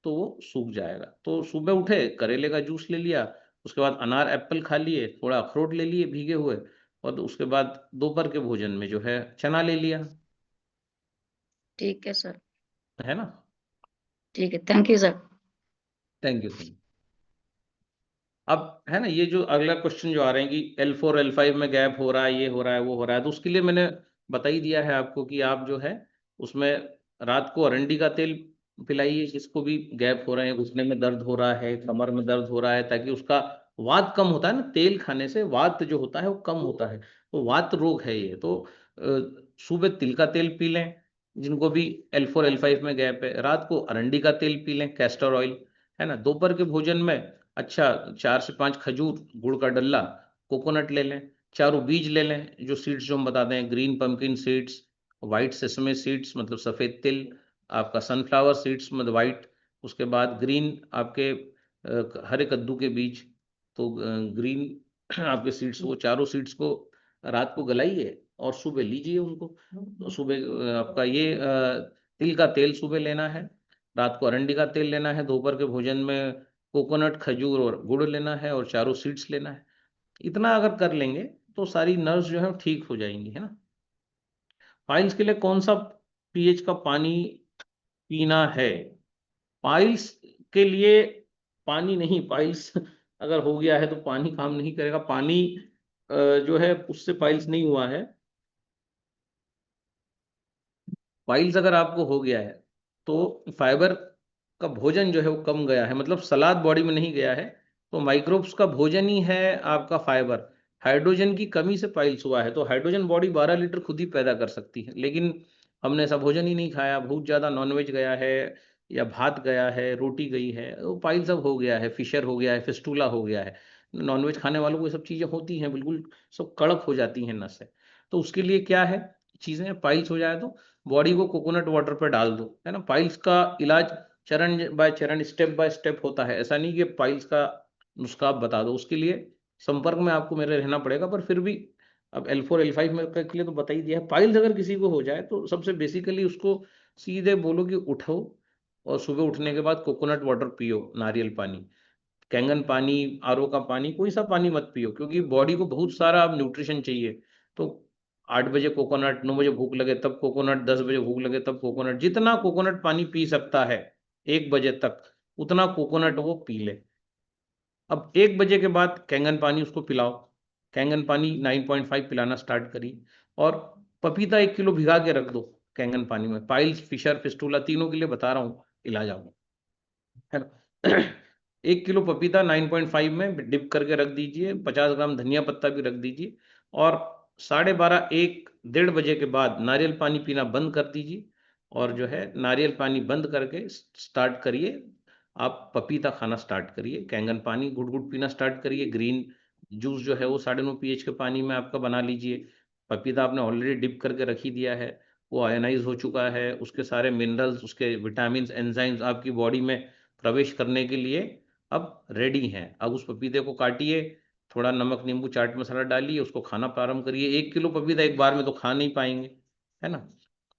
तो वो सूख जाएगा। तो सुबह उठे करेले का जूस ले लिया, उसके बाद अनार एप्पल खा लिए, थोड़ा अखरोट ले लिए भीगे हुए, और उसके बाद दोपहर के भोजन में जो है चना ले लिया, ठीक है सर। है ना। ठीक है, thank you sir. Thank you. अब है ना, ये जो अगला क्वेश्चन जो आ रहे हैं कि L4 L5 में गैप हो रहा है, ये हो रहा है वो हो रहा है, तो उसके लिए मैंने बता ही दिया है आपको कि आप जो है उसमें रात को अरंडी का तेल पिलाइए, जिसको भी गैप हो रहे हैं, घुटने में दर्द हो रहा है, कमर में दर्द हो रहा है, ताकि उसका वात कम होता है ना, तेल खाने से वात जो होता है वो कम होता है, तो वात रोग है ये। तो सुबह तिल का तेल पी लें, जिनको भी L4 L5 में गैप है, रात को अरंडी का तेल पी लें, कैस्टर ऑयल, है ना। दोपहर के भोजन में अच्छा 4 से 5 खजूर, गुड़ का डल्ला, कोकोनट ले लें, चारों बीज ले लें, जो सीड्स जो हम बताते हैं, green pumpkin seeds, white sesame seeds मतलब सफ़ेद तिल, आपका सनफ्लावर सीड्स मतलब वाइट, उसके बाद ग्रीन आपके हरे कद्दू के बीज, तो ग्रीन आपके सीड्स, वो चारों सीड्स को रात को गलाइए और सुबह लीजिए उनको। तो सुबह आपका ये तिल का तेल सुबह लेना है, रात को अरंडी का तेल लेना है, दोपहर के भोजन में कोकोनट खजूर और गुड़ लेना है, और चारों सीड्स लेना है। इतना अगर कर लेंगे तो सारी नर्व्स जो है ठीक हो जाएंगी, है ना। पाइल्स के लिए कौन सा पीएच का पानी पीना है। पाइल्स के लिए पानी नहीं, पाइल्स अगर हो गया है तो पानी काम नहीं करेगा, पानी जो है उससे पाइल्स नहीं हुआ है। पाइल्स अगर आपको हो गया है तो फाइबर का भोजन जो है वो कम गया है, मतलब सलाद बॉडी में नहीं गया है, तो माइक्रोब्स का भोजन ही है आपका फाइबर। हाइड्रोजन की कमी से पाइल्स हुआ है, तो हाइड्रोजन बॉडी 12 लीटर खुद ही पैदा कर सकती है, लेकिन हमने ऐसा भोजन ही नहीं खाया, बहुत ज़्यादा नॉनवेज गया है, या भात गया है, रोटी गई है, तो पाइल्स अब हो गया है, फिशर हो गया है, फिस्टूला हो गया है। नॉनवेज खाने वालों को ये सब चीज़ें होती हैं, बिल्कुल सब कड़क हो जाती हैं नसें। तो उसके लिए क्या है चीज़ें, पाइल्स हो जाए तो बॉडी को कोकोनट वाटर पे डाल दो, है ना। पाइल्स का इलाज चरण बाय चरण, स्टेप बाय स्टेप होता है, ऐसा नहीं कि पाइल्स का नुस्खा आप बता दो, उसके लिए संपर्क में आपको मेरे रहना पड़ेगा, पर फिर भी अब L4 L5 में के लिए तो बता ही दिया है। पाइल्स अगर किसी को हो जाए तो सबसे बेसिकली उसको सीधे बोलो कि उठो, और सुबह उठने के बाद कोकोनट वाटर पियो, नारियल पानी, कैंगन पानी, आरओ का पानी, कोई सा पानी मत पियो, क्योंकि बॉडी को बहुत सारा अब न्यूट्रिशन चाहिए। तो 8 बजे कोकोनट, 9 बजे भूख लगे तब कोकोनट, 10 बजे भूख लगे तब कोकोनट, जितना कोकोनट पानी पी सकता है 1 बजे तक, उतना कोकोनट वो पी ले। अब 1 बजे के बाद कैंगन पानी उसको पिलाओ, कैंगन पानी 9.5 पिलाना स्टार्ट करिए। और पपीता 1 किलो भिगा के रख दो कैंगन पानी में। पाइल्स, फिशर, फिस्टूला तीनों के लिए बता रहा हूँ इलाज आपको, है ना। 1 किलो पपीता 9.5 में डिप करके रख दीजिए, 50 ग्राम धनिया पत्ता भी रख दीजिए। और 12:30 1 1:30 बजे के बाद नारियल पानी पीना बंद कर दीजिए। और जो है नारियल पानी बंद करके स्टार्ट करिए, आप पपीता खाना स्टार्ट करिए, कैंगन पानी घुट घुट पीना स्टार्ट करिए। ग्रीन जूस जो है वो 9.5 pH के पानी में आपका बना लीजिए। पपीता आपने ऑलरेडी डिप करके रख ही दिया है, वो आयनाइज हो चुका है, उसके सारे मिनरल्स, उसके विटामिन, एंजाइम्स आपकी बॉडी में प्रवेश करने के लिए अब रेडी हैं। अब उस पपीते को काटिए, थोड़ा नमक, नींबू, चाट मसाला डालिए, उसको खाना प्रारंभ करिए। 1 किलो पपीता एक बार में तो खा नहीं पाएंगे, है ना।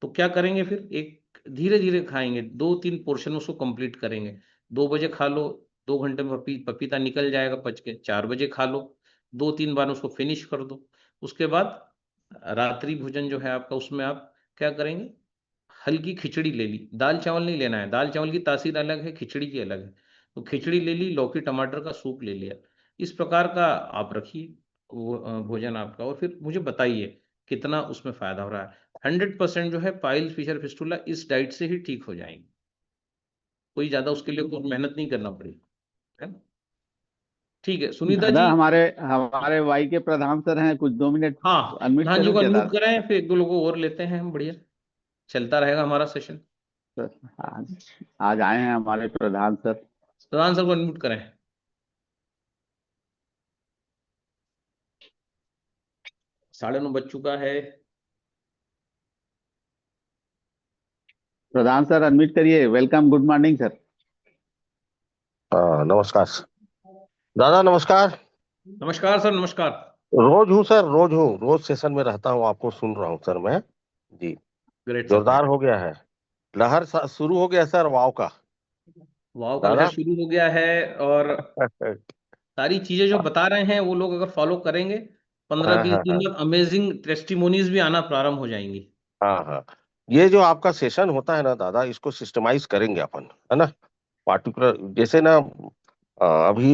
तो क्या करेंगे फिर, एक धीरे धीरे खाएंगे, 2-3 पोर्शन में उसको कंप्लीट करेंगे। 2 बजे खा लो, 2 घंटे में पपीता निकल जाएगा पच के। 4 बजे खा लो, 2-3 बार उसको फिनिश कर दो। उसके बाद रात्रि भोजन जो है आपका, उसमें आप क्या करेंगे, हल्की खिचड़ी ले ली, दाल चावल नहीं लेना है, दाल चावल की तासीर अलग है, खिचड़ी की अलग है। तो खिचड़ी ले ली, लौकी टमाटर का सूप ले लिया। इस प्रकार का आप रखिए वो भोजन आपका, और फिर मुझे बताइए कितना उसमें फायदा हो रहा है। 100% जो है पाइल्स, फिशर, फिस्टुला इस डाइट से ही ठीक हो जाएंगे। कोई ज्यादा उसके लिए कोई मेहनत नहीं करना पड़ेगी, है ना। ठीक है सुनीता दादा जी। हमारे हमारे वाई के प्रधान सर हैं, कुछ 2 मिनट हाँ, अनम्यूट प्रधान जी करूं को क्या अनम्यूट दादा? कराएं, फिर 1-2 लोगों को और लेते हैं हम, बढ़िया चलता रहेगा हमारा सेशन। सर, आज आए हैं हमारे प्रधान सर। प्रधान सर को अनम्यूट करें। 9:30 बज चुका है। प्रधान सर अनम्यूट करिए। Welcome, good morning sir. नमस्कार दादा, नमस्कार। नमस्कार सर, नमस्कार। रोज हूँ सर, रोज हूँ, रोज सेशन में रहता हूँ, आपको सुन रहा हूँ सर मैं। जी, ग्रेट सर, जोरदार ग्रेट। हो गया है, लहर शुरू हो गया सर, वाव का। वाव का लहर दादा शुरू हो गया है, और सारी चीजें जो बता रहे हैं वो लोग अगर फॉलो करेंगे, 15-20 हाँ दिन हाँ बाद अमेजिंग टेस्टिमोनीज भी आना प्रारंभ हो जाएंगी। हाँ हाँ। ये जो आपका सेशन होता है ना दादा, इसको सिस्टमाइज करेंगे अपन, है ना। पार्टिकुलर जैसे ना अभी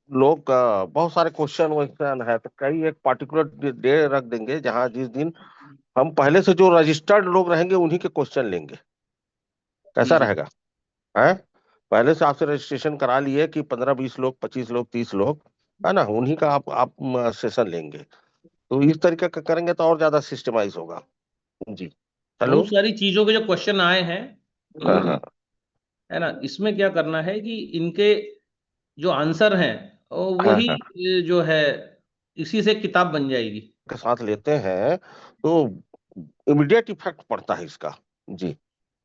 लोग बहुत सारे क्वेश्चन वोश्चन है, तो कई एक पार्टिकुलर डे रख देंगे जहां जिस दिन हम पहले से जो रजिस्टर्ड लोग रहेंगे उन्हीं के क्वेश्चन लेंगे। जी कैसा जी। रहेगा? है, पहले से आपसे रजिस्ट्रेशन करा लिए कि 15-20 लोग, 25 लोग, 30 लोग, है ना, उन्हीं का आप सेशन लेंगे। तो इस तरीके का करेंगे तो और ज्यादा सिस्टमाइज होगा। जी। हेलो। बहुत सारी चीजों के जो क्वेश्चन आए हैं, हाँ हाँ है ना, इसमें क्या करना है कि इनके जो आंसर हैं हाँ वही हाँ जो है इसी से किताब बन जाएगी। के साथ लेते हैं तो इमीडिएट इफेक्ट पड़ता है इसका। जी।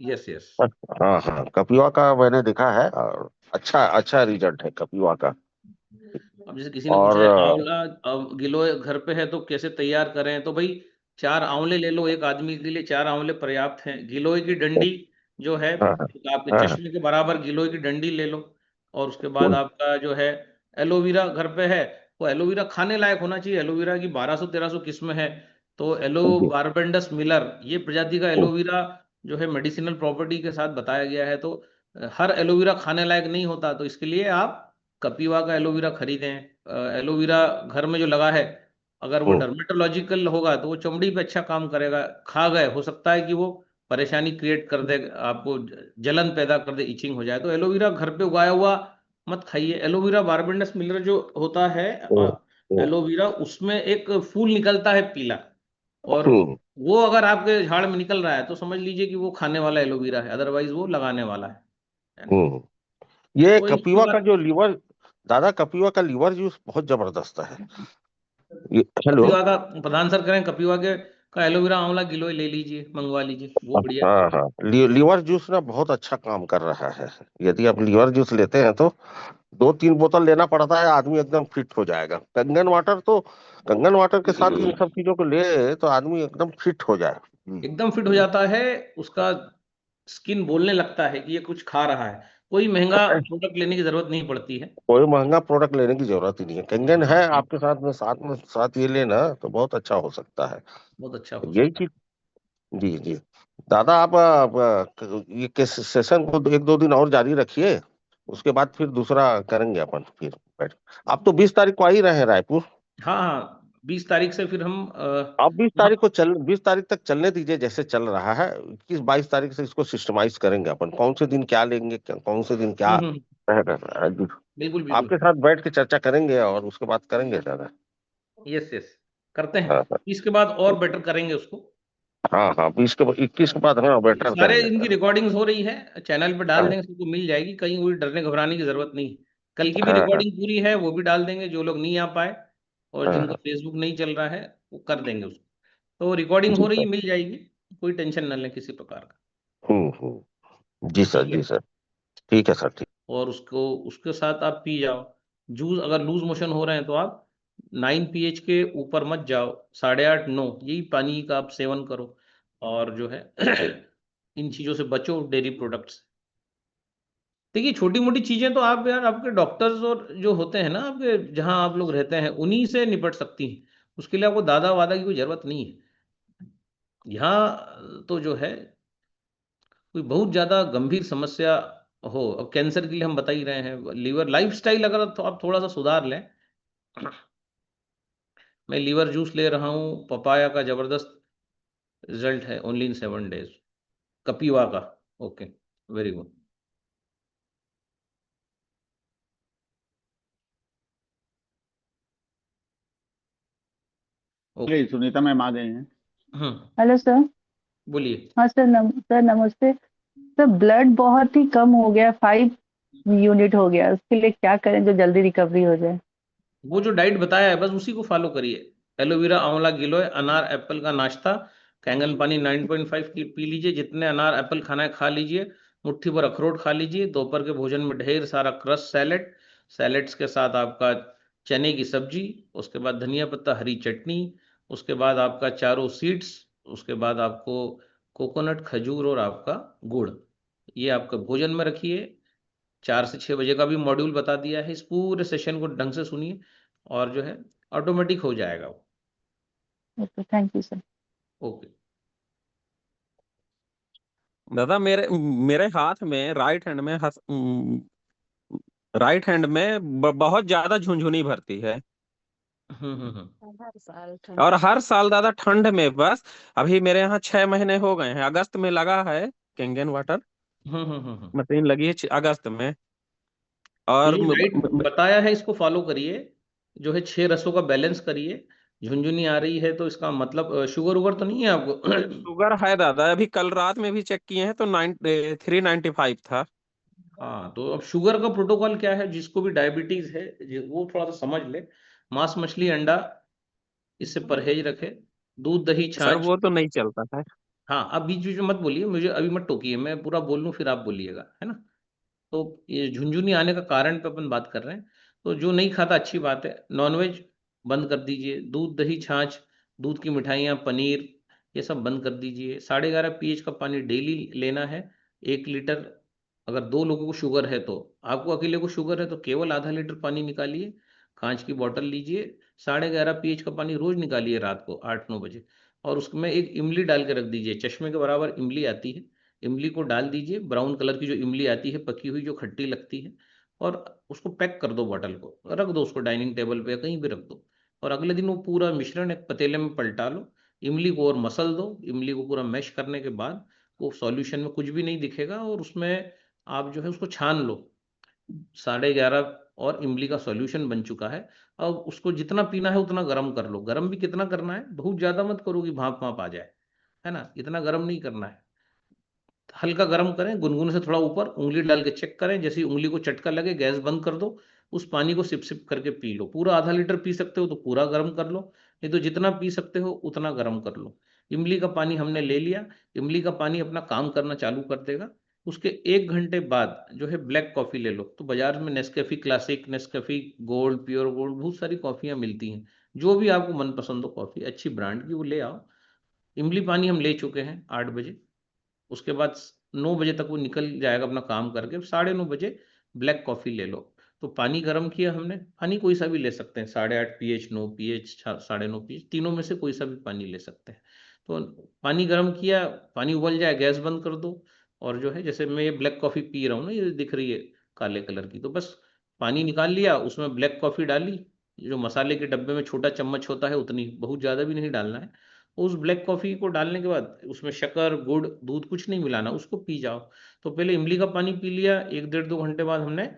Yes yes. हाँ हाँ, कपिवा का मैंने देखा है, और अच्छा अच्छा रिजल्ट है कपिवा का। अब जैसे किसी ने पूछा और है आंवला, अब गिलोय घर पे है तो कैसे तैयार करें, तो भाई 4 आंवले ले लो, एक आदमी के लिए 4 आंवले पर्याप्त हैं। गिलोय की डंडी जो है, हाँ हाँ आपके हाँ हाँ, चश्मे के बराबर गिलोय की डंडी ले लो। और उसके बाद आपका जो है एलोवेरा घर पे है, वो एलोवेरा खाने लायक होना चाहिए। एलोवेरा की 1200-1300 किस्म है। तो एलो जी, बारबेंडस मिलर ये प्रजाति का एलोवेरा जो है मेडिसिनल प्रॉपर्टी के साथ बताया गया है। तो हर एलोवेरा खाने लायक नहीं होता, तो इसके लिए आप कपीवा का एलोवेरा खरीदें। एलोवेरा घर में जो लगा है, अगर वो डर्मेटोलॉजिकल होगा तो वो चमड़ी पे अच्छा काम करेगा। खा गए, हो सकता है कि वो परेशानी क्रिएट कर दे, आपको जलन पैदा कर दे, इचिंग हो जाए। तो एलोवेरा घर पे उगाया हुआ मत खाइए। एलोवेरा बारबेंडस मिलर जो होता है एलोवेरा, उसमें एक फूल निकलता है पीला, और वो अगर आपके झाड़ में निकल रहा है तो समझ लीजिए कि वो खाने वाला एलोवेरा है, अदरवाइज वो लगाने वाला है ना। ये तो इस कपिवा का प्रकार जो लीवर, दादा कपिवा का लीवर जूस बहुत जबरदस्त है। हेलो। कपिवा का प्रधान सर करें, कपिवा के का एलोवेरा आंवला गिलोय ले लीजिए, मंगवा लीजिए, वो बढ़िया है। हाँ हाँ, लीवर जूस ना बहुत अच्छा काम कर रहा है। यदि आप लीवर जूस लेते हैं तो 2-3 बोतल लेना पड़ता है, आदमी एकदम फिट हो जाएगा। कंगन वाटर के साथ इन सब चीजों को ले तो आदमी एकदम फिट हो जाए। एकदम फिट हो जाता है, उसका स्किन बोलने लगता है कि ये कुछ खा रहा है। कोई महंगा प्रोडक्ट लेने की जरूरत नहीं पड़ती है। कोई महंगा प्रोडक्ट लेने की जरूरत ही नहीं है, कंगन है हाँ, आपके साथ में, साथ ये लेना तो बहुत अच्छा हो सकता है। बहुत अच्छा हो यही सकता चीज, जी जी। दादा आप ये किस सेशन को 1-2 दिन और जारी रखिए, उसके बाद फिर दूसरा करेंगे अपन फिर बैठ। आप तो 20 तारीख को आ ही रहे हैं रायपुर। हाँ हाँ, 20 तारीख से फिर हम आप 20 वहाँ। तारीख को 20 तारीख तक चलने दीजिए जैसे चल रहा है। 21-22 तारीख से इसको सिस्टमाइज करेंगे अपन, कौन से दिन क्या लेंगे, कौन से दिन क्या हम्म, रहेगा जी। बिल्कुल बिल्कुल। आपके साथ बैठ के चर्चा करेंगे और उसके बाद करेंगे दादा। यस यस, करते हैं। हाँ इसके बाद और बेटर करेंगे उसको। हाँ हाँ, 21 के बाद हाँ बेटर सारे करेंगे इनकी सर। रिकॉर्डिंग्स हो रही है, चैनल पे डाल हाँ देंगे, सबको मिल जाएगी, कहीं कोई डरने घबराने की जरूरत नहीं। कल की भी हाँ हाँ रिकॉर्डिंग पूरी है, वो भी डाल देंगे, जो लोग नहीं आ पाए और हाँ जिनका हाँ, फेसबुक नहीं चल रहा है वो कर देंगे उसको। तो रिकॉर्डिंग जी हो रही सर। है, मिल जाएगी, कोई टेंशन न लें किसी प्रकार का। जी सर, ठीक है। जी सर। ठीक है सर, ठीक। और उसको उसके साथ आप पी जाओ जूस। अगर लूज मोशन हो रहे हैं तो आप 9 pH के ऊपर मत जाओ, 8.5 9 यही पानी का आप सेवन करो। और जो है इन चीज़ों से बचो, डेयरी प्रोडक्ट्स। देखिए छोटी मोटी चीज़ें तो आप यार आपके डॉक्टर्स और जो होते हैं ना, आपके जहाँ आप लोग रहते हैं, उन्हीं से निपट सकती हैं। उसके लिए आपको दादा वादा की कोई ज़रूरत नहीं है यहाँ। तो जो है कोई बहुत ज़्यादा गंभीर समस्या हो, अब कैंसर के लिए हम बता ही रहे हैं, लीवर लाइफस्टाइल अगर तो आप थोड़ा सा सुधार लें। मैं लीवर जूस ले रहा हूँ, पपाया का जबरदस्त रिजल्ट है, ओनली इन 7 days। कपीवा का। Okay, very good. Okay. Sunita ma'am आ गए हैं। Hmm, hello sir. बोलिए। हाँ सर, सर नमस्ते। सर ब्लड बहुत ही कम हो गया, 5 यूनिट हो गया, उसके लिए क्या करें जो जल्दी रिकवरी हो जाए? वो जो डाइट बताया है बस उसी को फॉलो करिए। एलोवेरा, आंवला, गिलोय, अनार, एप्पल का नाश्ता, कैंगन पानी 9.5 की पी लीजिए, जितने अनार एप्पल खाना है खा लीजिए, मुट्ठी भर अखरोट खा लीजिए, दोपहर के भोजन में ढेर सारा क्रश सैलेड, सैलेड्स के साथ आपका चने की सब्जी, उसके बाद धनिया पत्ता, हरी चटनी, उसके बाद आपका चारों सीड्स, उसके बाद आपको कोकोनट, खजूर और आपका गुड़, ये आपका भोजन में रखिए। 4 से 6 बजे का भी मॉड्यूल बता दिया है, इस पूरे सेशन को ढंग से सुनिए और जो है ऑटोमेटिक हो जाएगा वो। Okay, thank you sir. Okay. दादा मेरे मेरे हाथ में राइट हैंड में बहुत ज्यादा झुनझुनी भरती है। और हर साल दादा ठंड में बस, अभी मेरे यहाँ 6 महीने हो गए हैं, अगस्त में लगा है कैंगन वाटर मशीन लगी है अगस्त में। ये और जो डाइट बताया है इसको फॉलो करिए, जो है 6 रसों का बैलेंस करिए। झुनझुनी आ रही है तो इसका मतलब शुगर उगर तो नहीं है आपको? शुगर है दादा, अभी कल रात में भी चेक किए हैं तो 395 था। हाँ, तो अब शुगर का प्रोटोकॉल क्या है, जिसको भी डायबिटीज है वो थोड़ा सा समझ ले। मांस मछली अंडा इससे परहेज रखे। दूध दही सर छाछ। वो तो नहीं चलता है। हाँ, अब बीच बीच में मत बोलिए, मुझे अभी मत टोकिए, मैं पूरा बोल लूँ फिर आप बोलिएगा, है ना। तो ये झुनझुनी आने का कारण पे अपन बात कर रहे हैं। तो जो नहीं खाता अच्छी बात है, नॉनवेज बंद कर दीजिए, दूध दही छाछ, दूध की मिठाइयाँ, पनीर, ये सब बंद कर दीजिए। 11.5 pH का पानी डेली लेना है, 1 लीटर। अगर 2 लोगों को शुगर है तो, आपको अकेले को शुगर है तो केवल आधा लीटर पानी निकालिए, कांच की बोतल लीजिए। 11.5 pH का पानी रोज निकालिए रात को 8 9 बजे। और उसमें एक इमली डाल के रख दीजिए, चश्मे के बराबर इमली आती है, इमली को डाल दीजिए, ब्राउन कलर की जो इमली आती है पकी हुई, जो खट्टी लगती है। और उसको पैक कर दो, बॉटल को रख दो उसको डाइनिंग टेबल पे या कहीं भी रख दो। और अगले दिन वो पूरा मिश्रण एक पतीले में पलटा लो, इमली को और मसल दो, इमली को पूरा मैश करने के बाद वो सॉल्यूशन में कुछ भी नहीं दिखेगा, और उसमें आप जो है उसको छान लो। 11:30 और इमली का सॉल्यूशन बन चुका है। अब उसको जितना पीना है उतना गर्म कर लो। गर्म भी कितना करना है, बहुत ज्यादा मत करो कि भाप भाप आ जाए, है ना, इतना गर्म नहीं करना है। हल्का गर्म करें, गुनगुने से थोड़ा ऊपर, उंगली डाल के चेक करें, जैसे ही उंगली को चटका लगे गैस बंद कर दो। उस पानी को सिप सिप करके पी लो। पूरा आधा लीटर पी सकते हो तो पूरा गर्म कर लो, नहीं तो जितना पी सकते हो उतना गर्म कर लो। इमली का पानी हमने ले लिया, इमली का पानी अपना काम करना चालू कर देगा। उसके 1 घंटे बाद जो है ब्लैक कॉफ़ी ले लो। तो बाजार में Nescafe classic, Nescafe gold, pure gold, बहुत सारी कॉफ़ियाँ मिलती हैं। जो भी आपको मनपसंद हो कॉफ़ी अच्छी ब्रांड की, वो ले आओ। इमली पानी हम ले चुके हैं 8 बजे। उसके बाद 9 बजे तक वो निकल जाएगा अपना काम करके, 9:30 बजे ब्लैक कॉफ़ी ले लो। तो पानी गर्म किया हमने, पानी कोई सा भी ले सकते हैं, 8.5 pH, 9 pH, 9.5 pH, तीनों में से कोई सा भी पानी ले सकते हैं। तो पानी गर्म किया, पानी उबल जाए गैस बंद कर दो, और जो है जैसे मैं ये ब्लैक कॉफ़ी पी रहा हूँ ना, ये दिख रही है काले कलर की, तो बस पानी निकाल लिया, उसमें ब्लैक कॉफ़ी डाली, जो मसाले के डब्बे में छोटा चम्मच होता है उतनी, बहुत ज़्यादा भी नहीं डालना है। उस ब्लैक कॉफ़ी को डालने के बाद उसमें शक्कर, गुड़, दूध कुछ नहीं मिलाना, उसको पी जाओ। तो पहले इमली का पानी पी लिया, 1 डेढ़ 2 घंटे बाद हमने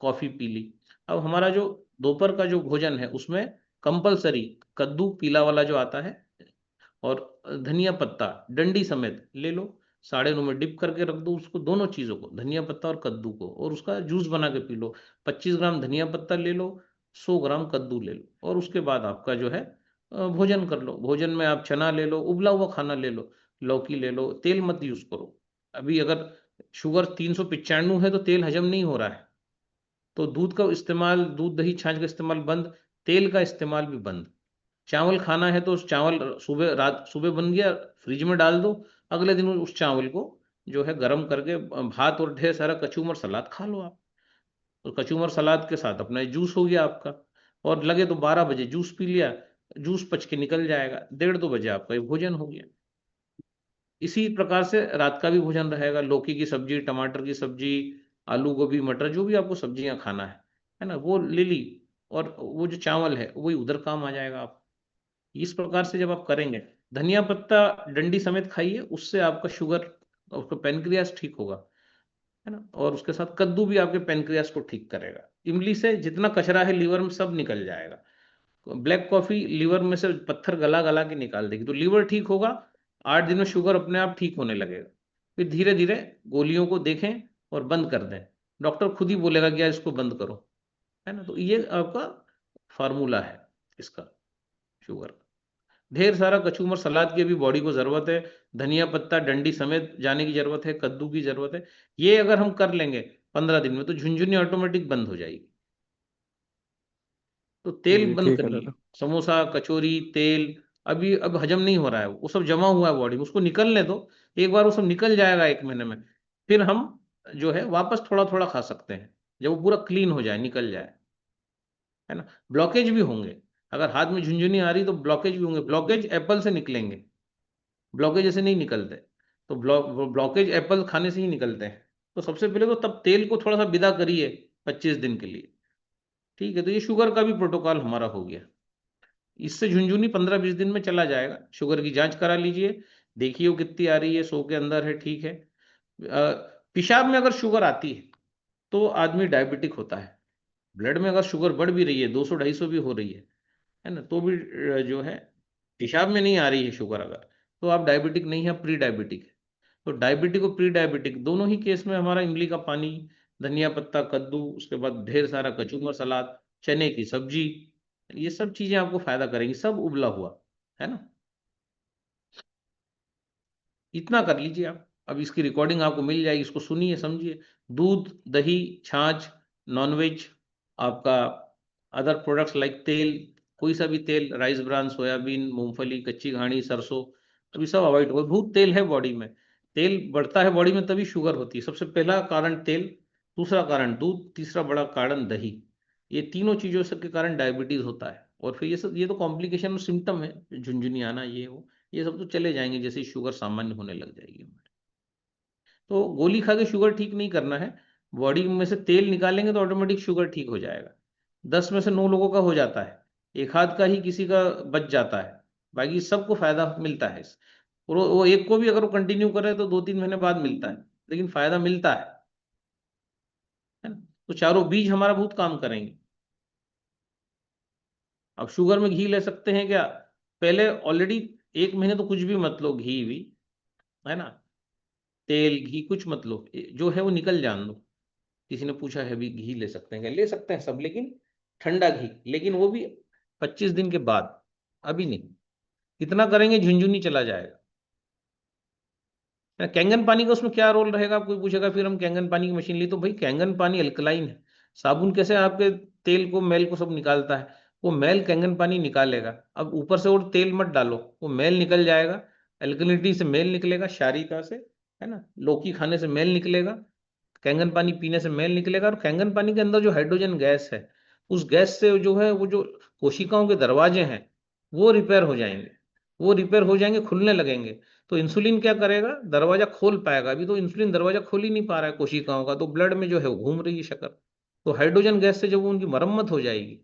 कॉफ़ी पी ली। अब हमारा जो दोपहर का जो भोजन है उसमें कंपलसरी कद्दू पीला वाला जो आता है, और धनिया पत्ता डंडी समेत ले लो, 9.5 में डिप करके रख दो उसको, दोनों चीज़ों को, धनिया पत्ता और कद्दू को, और उसका जूस बना के पी लो। 25 ग्राम धनिया पत्ता ले लो, 100 ग्राम कद्दू ले लो, और उसके बाद आपका जो है भोजन कर लो। भोजन में आप चना ले लो, उबला हुआ खाना ले लो, लौकी ले लो, तेल मत यूज करो। अभी अगर शुगर 395 है तो तेल हजम नहीं हो रहा है, तो दूध का इस्तेमाल, दूध दही छाछ का इस्तेमाल बंद, तेल का इस्तेमाल भी बंद। चावल खाना है तो उस चावल सुबह बन गया, फ्रिज में डाल दो, अगले दिन उस चावल को जो है गर्म करके भात और ढेर सारा कचूमर सलाद खा लो आप। तो कचूमर सलाद के साथ अपना जूस हो गया आपका, और लगे तो 12 बजे जूस पी लिया, जूस पच के निकल जाएगा, 1:30-2 बजे आपका ये भोजन हो गया। इसी प्रकार से रात का भी भोजन रहेगा, लौकी की सब्जी, टमाटर की सब्जी, आलू गोभी मटर, जो भी आपको सब्जियां खाना है ना, वो ले ली, और वो जो चावल है वही उधर काम आ जाएगा आप। इस प्रकार से जब आप करेंगे, धनिया पत्ता डंडी समेत खाइए, उससे आपका शुगर, आपका पेनक्रियास ठीक होगा, है ना, और उसके साथ कद्दू भी आपके पेनक्रियास को ठीक करेगा। इमली से जितना कचरा है लीवर में सब निकल जाएगा। ब्लैक कॉफी लीवर में से पत्थर गला गला के निकाल देगी, तो लीवर ठीक होगा, 8 दिन में शुगर अपने आप ठीक होने लगेगा। फिर धीरे धीरे गोलियों को देखें और बंद कर दें, डॉक्टर खुद ही बोलेगा कि यार इसको बंद करो, है ना। तो ये आपका फार्मूला है इसका शुगर का। ढेर सारा कचूमर सलाद की अभी बॉडी को जरूरत है, धनिया पत्ता डंडी समेत जाने की जरूरत है, कद्दू की जरूरत है। ये अगर हम कर लेंगे 15 दिन में, तो झुंझुनी ऑटोमेटिक बंद हो जाएगी। तो तेल जी बंद ठीक कर है लिए, दादा। समोसा कचौरी तेल, अभी अब हजम नहीं हो रहा है, वो सब जमा हुआ है बॉडी में, उसको निकलने दो। एक बार वो सब निकल जाएगा 1 महीने में, फिर हम जो है वापस थोड़ा थोड़ा खा सकते हैं, जब वो पूरा क्लीन हो जाए, निकल जाए, है ना। ब्लॉकेज भी होंगे, अगर हाथ में झुंझुनी आ रही तो ब्लॉकेज भी होंगे। ब्लॉकेज एप्पल से निकलेंगे, ब्लॉकेज ऐसे नहीं निकलते। तो ब्लॉकेज एप्पल खाने से ही निकलते हैं। तो सबसे पहले तो तब तेल को थोड़ा सा विदा करिए 25 दिन के लिए, ठीक है। तो ये शुगर का भी प्रोटोकॉल हमारा हो गया। इससे झुंझुनी 15-20 दिन में चला जाएगा। शुगर की जांच करा लीजिए, देखिए वो कितनी आ रही है, 100 के अंदर है, ठीक है। पेशाब में अगर शुगर आती है तो आदमी डायबिटिक होता है। ब्लड में अगर शुगर बढ़ भी रही है, 200-250 भी हो रही है ना, तो भी जो है पेशाब में नहीं आ रही है शुगर अगर, तो आप डायबिटिक नहीं है, प्री डायबिटिक है। तो डायबिटिक और प्री डायबिटिक दोनों ही केस में हमारा इमली का पानी, धनिया पत्ता, कद्दू, उसके बाद ढेर सारा कचूमर सलाद, चने की सब्जी, ये सब चीजें आपको फायदा करेंगी, सब उबला हुआ, है ना। इतना कर लीजिए आप। अब इसकी रिकॉर्डिंग आपको मिल जाएगी, इसको सुनिए समझिए। दूध दही छाछ, नॉनवेज, आपका अदर प्रोडक्ट्स लाइक तेल, कोई सा भी तेल, राइस ब्रान, सोयाबीन, मूंगफली, कच्ची घानी, सरसों, अभी सब अवॉइड करो। बहुत तेल है बॉडी में, तेल बढ़ता है बॉडी में तभी शुगर होती है। सबसे पहला कारण तेल, दूसरा कारण दूध, तीसरा बड़ा कारण दही। ये तीनों चीजों से के कारण डायबिटीज होता है। और फिर ये सब, ये तो कॉम्प्लिकेशन और सिम्टम है, झुंझुनी आना, ये वो, ये सब तो चले जाएंगे जैसे ही शुगर सामान्य होने लग जाएगी हमारी। तो गोली खा के शुगर ठीक नहीं करना है, बॉडी में से तेल निकालेंगे तो ऑटोमेटिक शुगर ठीक हो जाएगा। 10 में से 9 लोगों का हो जाता है, एक हाथ का ही किसी का बच जाता है, बाकी सबको फायदा मिलता है और वो एक को भी अगर वो कंटिन्यू करे तो 2-3 महीने बाद मिलता है, लेकिन फायदा मिलता है ना। तो चारों बीज हमारा बहुत काम करेंगे। अब शुगर में घी ले सकते हैं क्या? पहले ऑलरेडी 1 महीने तो कुछ भी मत लो, घी भी, है ना, तेल घी कुछ मत लो, जो है वो निकल जान दो। किसी ने पूछा है भी घी ले सकते हैं क्या? ले सकते हैं सब, लेकिन ठंडा घी, लेकिन वो भी 25 दिन के बाद, अभी नहीं। इतना करेंगे झुंझुनी चला जाएगा। कैंगन पानी का उसमें क्या रोल रहेगा? आप कोई पूछेगा फिर हम कैंगन पानी की मशीन ली, तो भाई कैंगन पानी अल्कलाइन है। साबुन कैसे आपके तेल को, मैल को सब निकालता है, वो मैल कैंगन पानी निकालेगा। अब ऊपर से और तेल मत डालो, वो मैल निकल जाएगा, एल्कलिनिटी से मेल निकलेगा, क्षारीयता से, है ना, लौकी खाने से मेल निकलेगा, कैंगन पानी पीने से मेल निकलेगा। और कैंगन पानी के अंदर जो हाइड्रोजन गैस है, उस गैस से जो है वो जो कोशिकाओं के दरवाजे हैं वो रिपेयर हो जाएंगे। वो रिपेयर हो जाएंगे, खुलने लगेंगे। तो इंसुलिन क्या करेगा, दरवाजा खोल पाएगा। अभी तो इंसुलिन दरवाजा खोल ही नहीं पा रहा है कोशिकाओं का, तो ब्लड में जो है वो घूम रही है शक्कर। तो हाइड्रोजन गैस से जब वो उनकी मरम्मत हो जाएगी,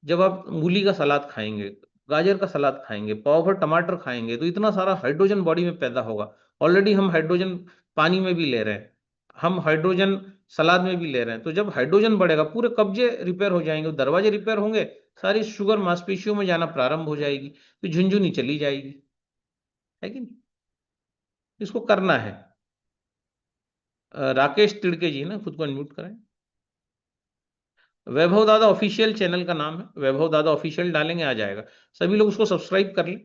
जब आप मूली का सलाद खाएंगे, गाजर का सलाद खाएंगे, पाव भर टमाटर खाएंगे, तो इतना सारा हाइड्रोजन बॉडी में पैदा होगा। ऑलरेडी हम हाइड्रोजन पानी में भी ले रहे हैं, हम हाइड्रोजन सलाद में भी ले रहे हैं। तो जब हाइड्रोजन बढ़ेगा, पूरे कब्जे रिपेयर हो जाएंगे, दरवाजे रिपेयर होंगे, सारी शुगर मांसपेशियों में जाना प्रारंभ हो जाएगी, तो झुंझुनी चली जाएगी, है कि नहीं। इसको करना है। राकेश तिड़के जी ना, खुद को अनम्यूट करें। वैभव दादा ऑफिशियल चैनल का नाम है, वैभव दादा ऑफिशियल डालेंगे आ जाएगा। सभी लोग उसको सब्सक्राइब कर लें।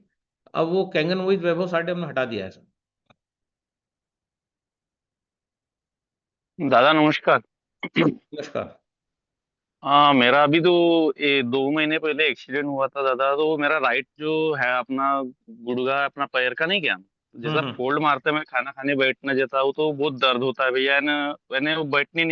अब वो कैंगन मोहित वैभव साठे हमने हटा दिया है सर। दादा नमस्कार। नमस्कार। हाँ, मेरा अभी तो 2 महीने पहले एक्सीडेंट हुआ था दादा। तो मेरा राइट जो है अपना गुड़गा, अपना पैर का नहीं क्या, जैसा हम्म। फोल्ड मारते में खाना खाने बैठना जैसा, वो तो बहुत दर्द होता है भैया। मैंने वो बैठने